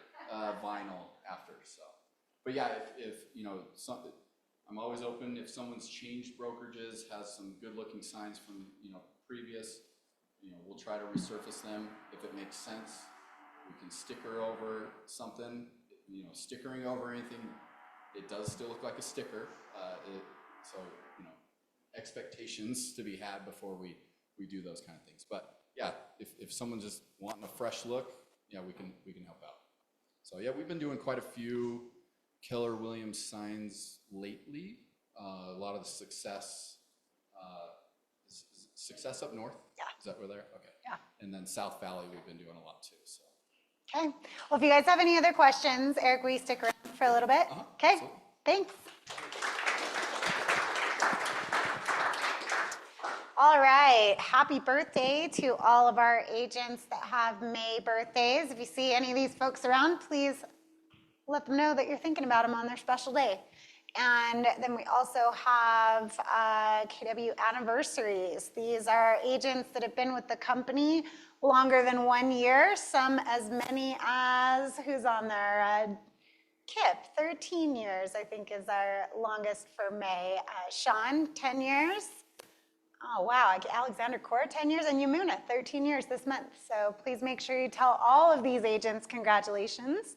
vinyl after. So, but yeah, if you know something, I'm always open. If someone's changed brokerages, has some good looking signs from previous, we'll try to resurface them if it makes sense. We can sticker over something. Stickering over anything, it does still look like a sticker. So expectations to be had before we do those kind of things. But yeah, if someone's just wanting a fresh look, yeah, we can help out. So yeah, we've been doing quite a few Keller Williams signs lately. A lot of the success up north. Yeah. Is that where they're? Okay. Yeah. And then South Valley, we've been doing a lot too. So. Okay. Well, if you guys have any other questions, Eric, will you stick around for a little bit? Okay. Absolutely. Thanks. All right. Happy birthday to all of our agents that have May birthdays. If you see any of these folks around, please let them know that you're thinking about them on their special day. And then we also have KW anniversaries. These are agents that have been with the company longer than 1 year, some as many as, who's on there? Kip, 13 years, I think, is our longest for May. Sean, 10 years. Oh, wow. Alexander Core, 10 years. And Yamuna, 13 years this month. So please make sure you tell all of these agents congratulations,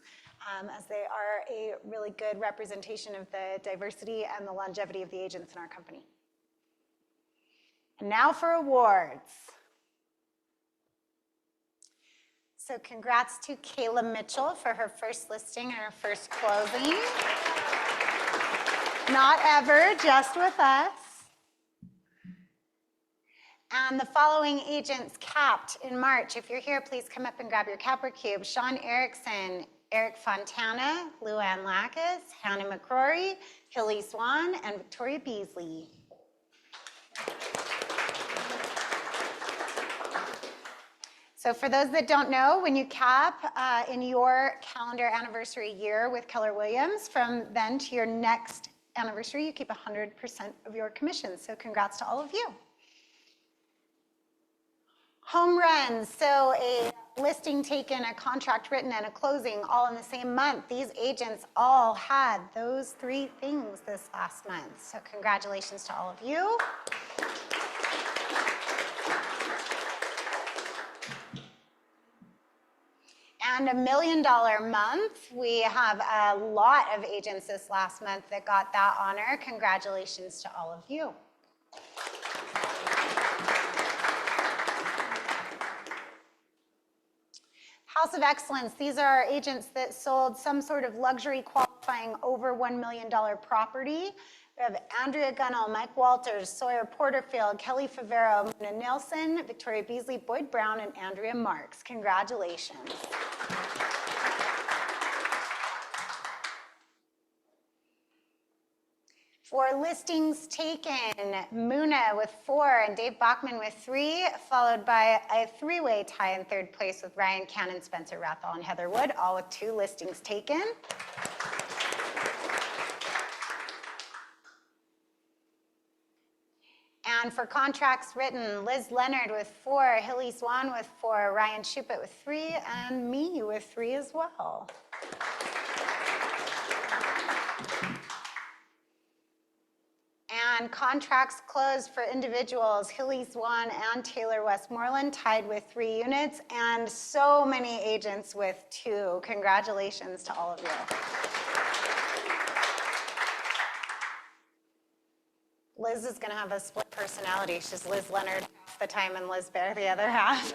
as they are a really good representation of the diversity and the longevity of the agents in our company. And now for awards. So congrats to Kayla Mitchell for her first listing and her first closing. Not ever, just with us. And the following agents capped in March. If you're here, please come up and grab your capper cube. Sean Erickson, Eric Fontana, Luann Lackas, Hannah McCrory, Hilly Swan, and Victoria Beasley. So for those that don't know, when you cap in your calendar anniversary year with Keller Williams, from then to your next anniversary, you keep 100% of your commissions. So congrats to all of you. Home runs, so a listing taken, a contract written, and a closing all in the same month. These agents all had those three things this last month. So congratulations to all of you. And $1 million month. We have a lot of agents this last month that got that honor. Congratulations to all of you. House of Excellence, these are our agents that sold some sort of luxury qualifying over $1 million property. We have Andrea Gunnell, Mike Walters, Sawyer Porterfield, Kelly Favero, Mona Nelson, Victoria Beasley, Boyd Brown, and Andrea Marks. Congratulations. For listings taken, Muna with 4 and Dave Bachman with 3, followed by a 3-way tie in third place with Ryan Cannon, Spencer Rathall, and Heather Wood, all with 2 listings taken. And for contracts written, Liz Leonard with 4, Hilly Swan with 4, Ryan Shupit with 3, and me with 3 as well. And contracts closed for individuals, Hilly Swan and Taylor Westmoreland tied with 3 units, and so many agents with 2. Congratulations to all of you. Liz is going to have a split personality. She's Liz Leonard half the time and Liz Bear the other half.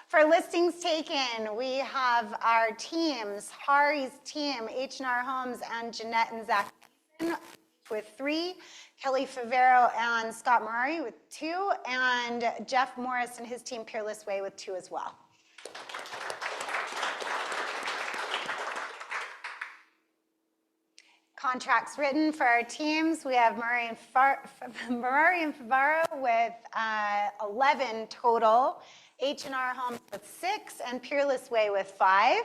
For listings taken, we have our teams, Hari's team, H&R Homes, and Jeanette and Zach with 3, Kelly Favero and Scott Murray with 2, and Jeff Morris and his team Peerless Way with 2 as well. Contracts written for our teams. We have Murray and Favaro with 11 total, H&R Homes with 6, and Peerless Way with 5.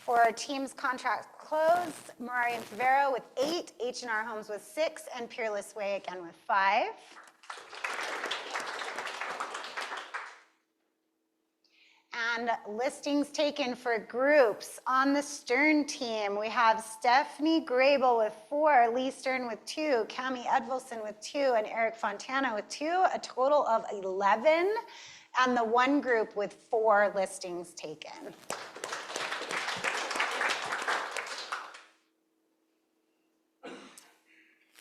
For our team's contract closed, Murray and Favaro with 8, H&R Homes with 6, and Peerless Way again with 5. And listings taken for groups. On the Stern team, we have Stephanie Grable with 4, Lee Stern with 2, Cami Edvilson with 2, and Eric Fontana with 2, a total of 11, and the one group with 4 listings taken.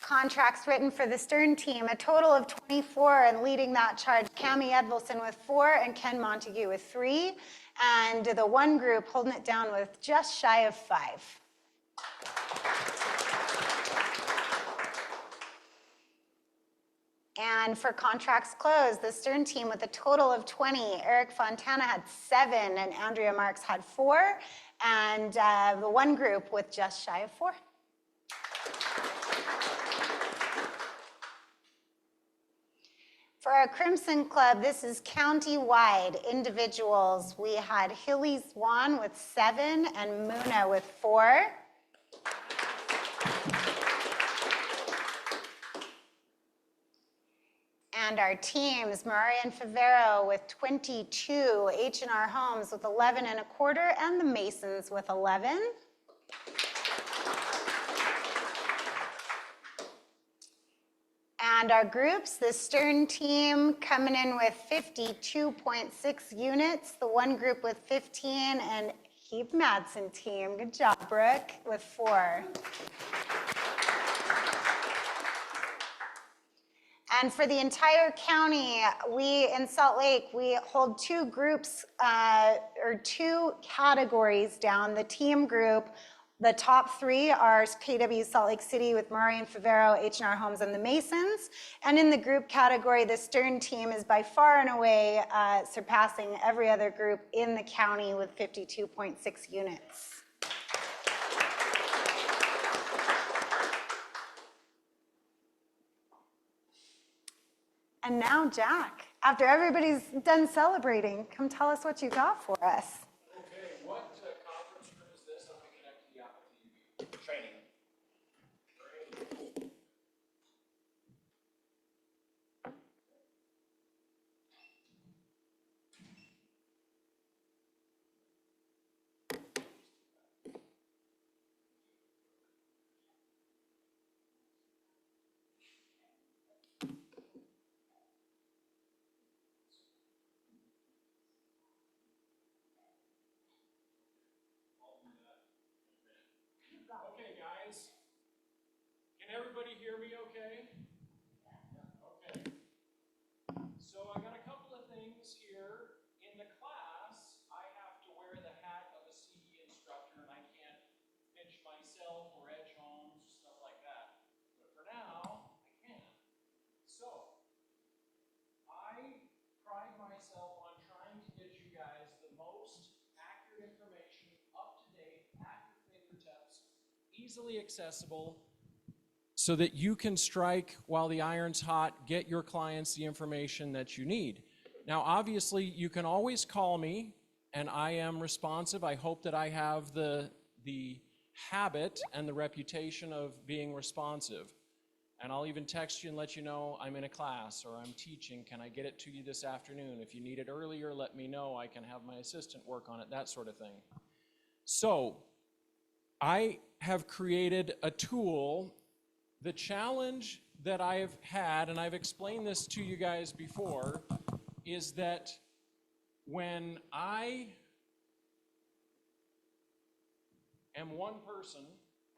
Contracts written for the Stern team, a total of 24, and leading that charge, Cami Edvilson with 4 and Ken Montague with 3, and the one group holding it down with just shy of 5. And for contracts closed, the Stern team with a total of 20, Eric Fontana had 7 and Andrea Marks had 4, and the one group with just shy of 4. For our Crimson Club, this is county-wide individuals. We had Hilly Swan with 7 and Muna with 4. And our teams, Murray and Favero with 22, H&R Homes with 11 and a quarter, and the Masons with 11. And our groups, the Stern team coming in with 52.6 units, the one group with 15, and Heath Madsen team, good job, Brooke, with 4. And for the entire county, we in Salt Lake, we hold 2 groups or 2 categories down. The team group, the top 3 are KW Salt Lake City with Murray and Favero, H&R Homes, and the Masons. And in the group category, the Stern team is by far and away surpassing every other group in the county with 52.6 units. And now, Jack, after everybody's done celebrating, come tell us what you got for us. Okay, what conference room is this? I'm going to connect to the Apple TV. Training. Great. Okay, guys. Can everybody hear me okay? Okay. So I got a couple of things here. In the class, I have to wear the hat of a CE instructor, and I can't pitch myself or edge homes, stuff like that. But for now, I can. So, I pride myself on trying to get you guys the most accurate information, up to date, at your fingertips, easily accessible, so that you can strike while the iron's hot, get your clients the information that you need. Now, obviously, you can always call me, and I am responsive. I hope that I have the habit and the reputation of being responsive. And I'll even text you and let you know I'm in a class or I'm teaching. Can I get it to you this afternoon? If you need it earlier, let me know. I can have my assistant work on it, that sort of thing. So, I have created a tool. The challenge that I've had, and I've explained this to you guys before, is that when I am one person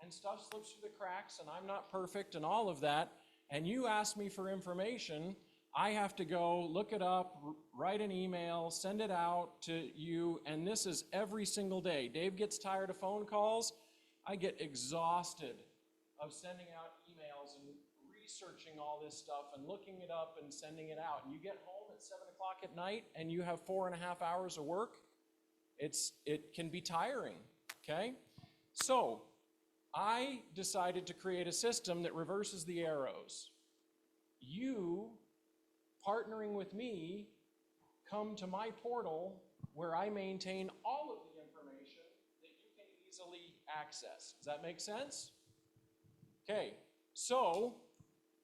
and stuff slips through the cracks and I'm not perfect and all of that, and you ask me for information, I have to go look it up, write an email, send it out to you, and this is every single day. Dave gets tired of phone calls. I get exhausted of sending out emails and researching all this stuff and looking it up and sending it out. And you get home at 7 o'clock at night and you have 4.5 hours of work. It can be tiring, okay? So I decided to create a system that reverses the arrows. You, partnering with me, come to my portal where I maintain all of the information that you can easily access. Does that make sense? Okay, so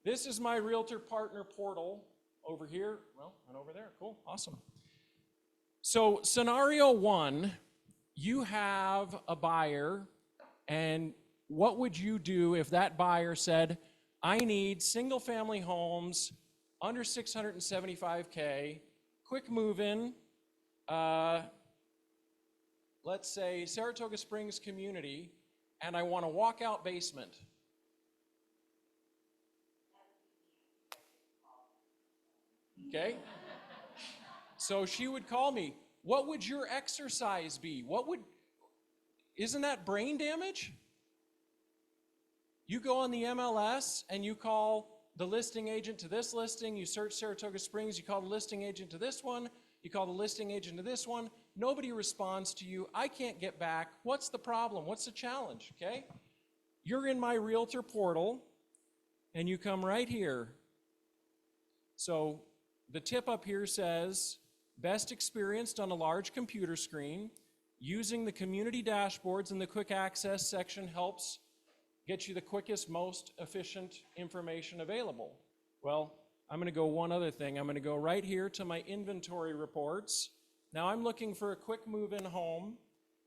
this is my Realtor Partner portal over here. Well, and over there. Cool, awesome. So scenario one, you have a buyer, and what would you do if that buyer said, I need single family homes under 675K, quick move-in, let's say Saratoga Springs community, and I want a walkout basement. Okay? So she would call me, what would your exercise be? Isn't that brain damage? You go on the MLS and you call the listing agent to this listing, you search Saratoga Springs, you call the listing agent to this one, you call the listing agent to this one, nobody responds to you, I can't get back, what's the problem, what's the challenge, okay? You're in my Realtor portal and you come right here. So the tip up here says, best experienced on a large computer screen, using the community dashboards and the quick access section helps get you the quickest, most efficient information available. Well, I'm going to go one other thing. I'm going to go right here to my inventory reports. Now I'm looking for a quick move-in home.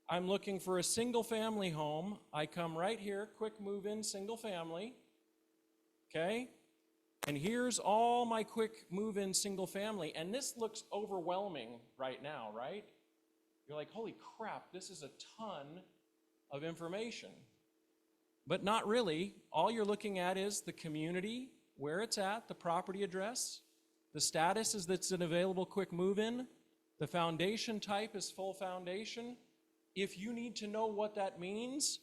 I'm looking for a single family home. I come right here, quick move-in, single family. Okay? And here's all my quick move-in single family. And this looks overwhelming right now, right? You're like, holy crap, this is a ton of information. But not really. All you're looking at is the community, where it's at, the property address, the status is that's an available quick move-in, the foundation type is full foundation. If you need to know what that means,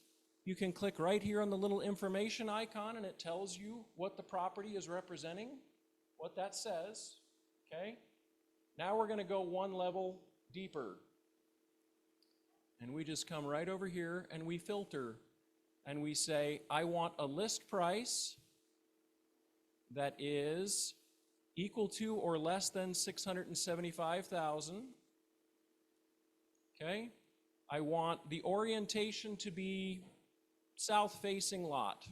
you can click right here on the little information icon and it tells you what the property is representing, what that says, okay? Now we're gonna go one level deeper. And we just come right over here and we filter. And we say, I want a list price that is equal to or less than $675,000. Okay? I want the orientation to be south-facing lot.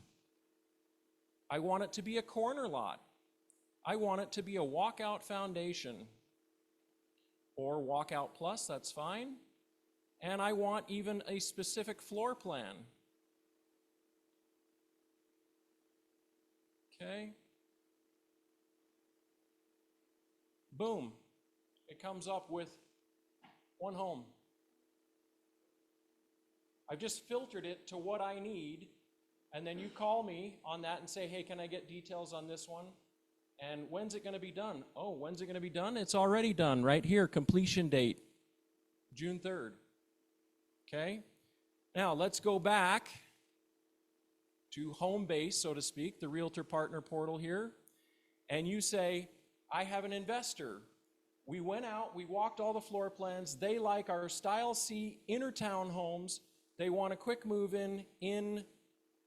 I want it to be a corner lot. I want it to be a walkout foundation or walkout plus, that's fine. And I want even a specific floor plan. Okay. Boom. It comes up with one home. I've just filtered it to what I need, and then you call me on that and say, hey, can I get details on this one? And when's it going to be done? Oh, when's it going to be done? It's already done right here, completion date, June 3rd. Okay. Now let's go back to home base, so to speak, the Realtor Partner portal here, and you say, I have an investor. We went out, we walked all the floor plans. They like our Style C inner town homes. They want a quick move in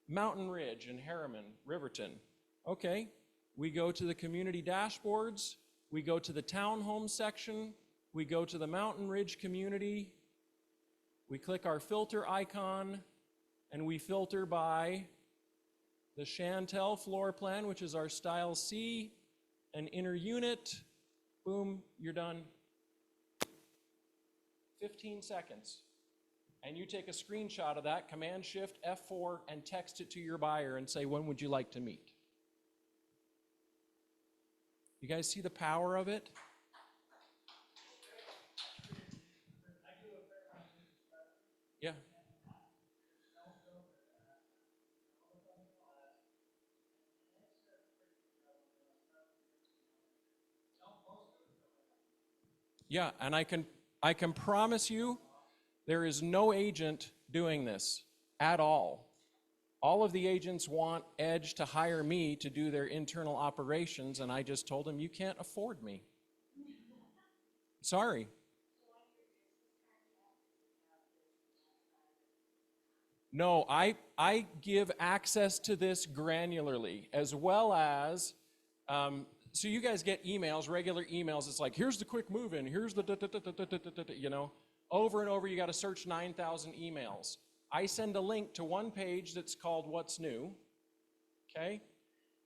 Mountain Ridge and Harriman, Riverton. Okay, we go to the community dashboards. We go to the townhome section. We go to the Mountain Ridge community. We click our filter icon and we filter by the Chantel floor plan, which is our Style C, an inner unit. Boom, you're done. 15 seconds. And you take a screenshot of that, Command-Shift F4, and text it to your buyer and say, when would you like to meet? You guys see the power of it? Yeah. Yeah, and I can promise you there is no agent doing this at all. All of the agents want Edge to hire me to do their internal operations, and I just told them, you can't afford me. Sorry. No, I give access to this granularly, as well as, so you guys get emails, regular emails. It's like, here's the quick move in, here's the, you know, over and over, you got to search 9,000 emails. I send a link to one page that's called What's New, okay?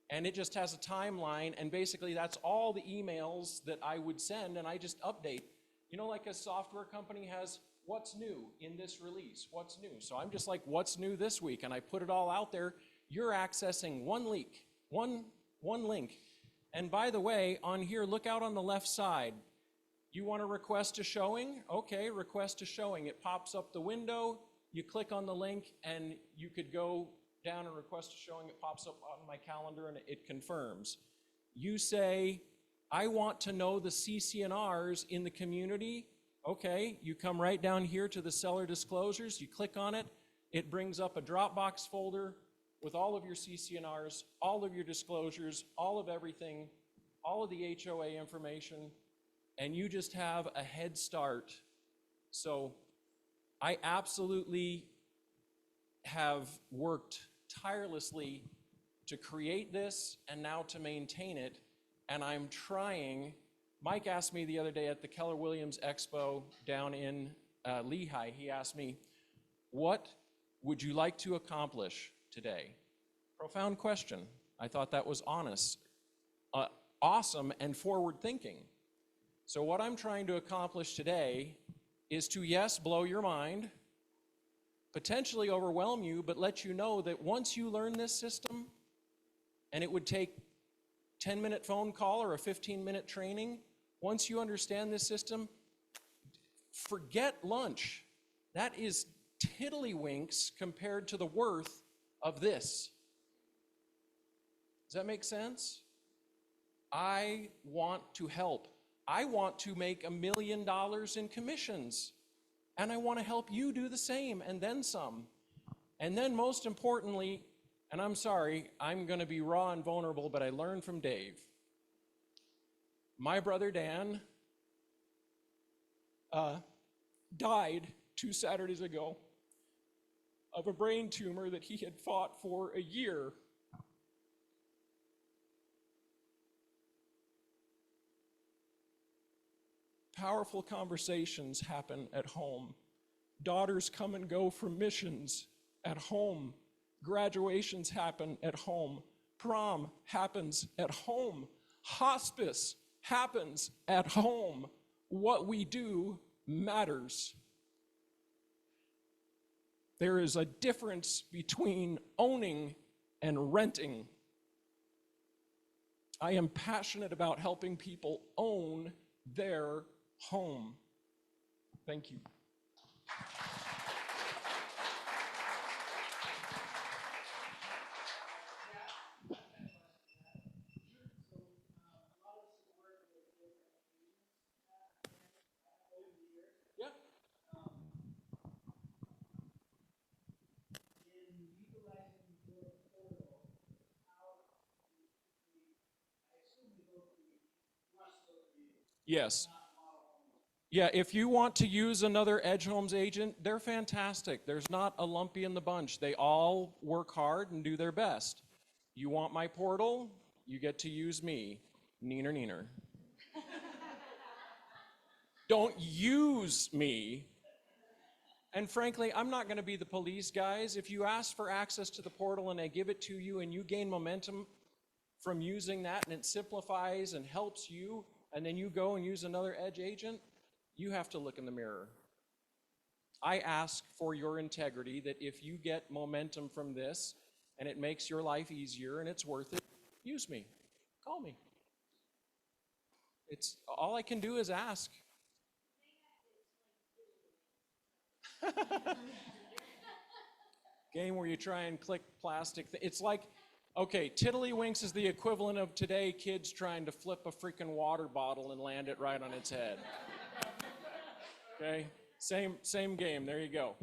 And it just has a timeline, and basically that's all the emails that I would send, and I just update. You know, like a software company has what's new in this release, what's new. So I'm just like, what's new this week? And I put it all out there. You're accessing one link, one link. And by the way, on here, look out on the left side. You want to request a showing? Okay, request a showing. It pops up the window. You click on the link, and you could go down and request a showing. It pops up on my calendar, and it confirms. You say, I want to know the CC&Rs in the community. Okay, you come right down here to the seller disclosures. You click on it. It brings up a Dropbox folder with all of your CC&Rs, all of your disclosures, all of everything, all of the HOA information, and you just have a head start. So I absolutely have worked tirelessly to create this and now to maintain it, and I'm trying. Mike asked me the other day at the Keller Williams Expo down in Lehigh, he asked me, what would you like to accomplish today? Profound question. I thought that was honest, awesome, and forward thinking. So what I'm trying to accomplish today is to, yes, blow your mind, potentially overwhelm you, but let you know that once you learn this system, and it would take 10-minute phone call or a 15-minute training, once you understand this system, forget lunch. That is tiddlywinks compared to the worth of this. Does that make sense? I want to help. I want to make $1 million in commissions, and I want to help you do the same and then some. And then most importantly, and I'm sorry, I'm going to be raw and vulnerable, but I learned from Dave. My brother Dan died 2 Saturdays ago of a brain tumor that he had fought for a year. Powerful conversations happen at home. Daughters come and go from missions at home. Graduations happen at home. Prom happens at home. Hospice happens at home. What we do matters. There is a difference between owning and renting. I am passionate about helping people own their home. Thank you. Yes. Yeah, if you want to use another Edge Homes agent, they're fantastic. There's not a lumpy in the bunch. They all work hard and do their best. You want my portal? You get to use me. Neener, neener. Don't use me. And frankly, I'm not going to be the police, guys. If you ask for access to the portal and I give it to you and you gain momentum from using that and it simplifies and helps you, and then you go and use another Edge agent, you have to look in the mirror. I ask for your integrity that if you get momentum from this and it makes your life easier and it's worth it, use me. Call me. It's all I can do is ask. Game where you try and click plastic. It's like, okay, tiddlywinks is the equivalent of today kids trying to flip a freaking water bottle and land it right on its head. Okay, same game. There you go.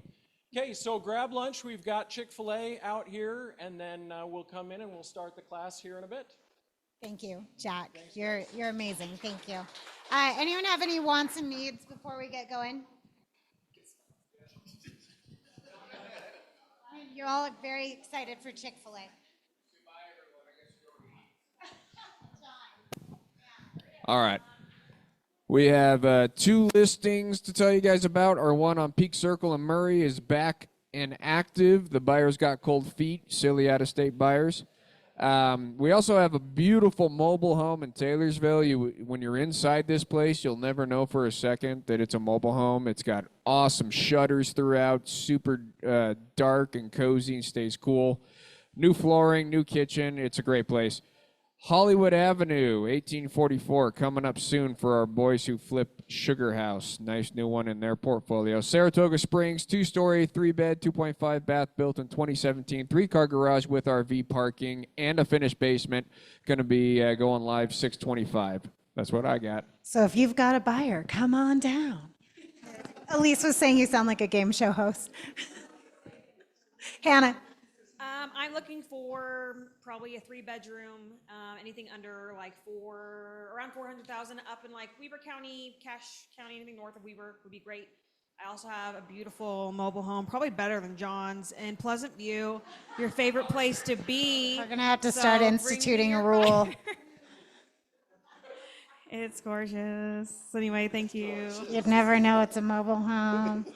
Okay, so grab lunch. We've got Chick-fil-A out here, and then we'll come in and we'll start the class here in a bit. Thank you, Jack. You're amazing. Thank you. Anyone have any wants and needs before we get going? You all look very excited for Chick-fil-A. All right. We have 2 listings to tell you guys about. Our one on Peak Circle and Murray is back and active. The buyers got cold feet, silly out-of-state buyers. We also have a beautiful mobile home in Taylorsville. When you're inside this place, you'll never know for a second that it's a mobile home. It's got awesome shutters throughout, super dark and cozy and stays cool. New flooring, new kitchen. It's a great place. Hollywood Avenue, 1844, coming up soon for our boys who flip Sugar House. Nice new one in their portfolio. Saratoga Springs, 2-story, 3-bed, 2.5 bath, built in 2017. 3-car garage with RV parking and a finished basement. Going to be going live 6/25. That's what I got. So if you've got a buyer, come on down. Elise was saying you sound like a game show host. Hannah. I'm looking for probably a 3-bedroom, anything under like around 400,000 up in like Weber County, Cache County, anything north of Weber would be great. I also have a beautiful mobile home, probably better than John's, in Pleasant View, your favorite place to be. We're gonna have to So start bring me instituting a your rule. buyer. It's gorgeous. Anyway, thank you. You'd never know it's a mobile home.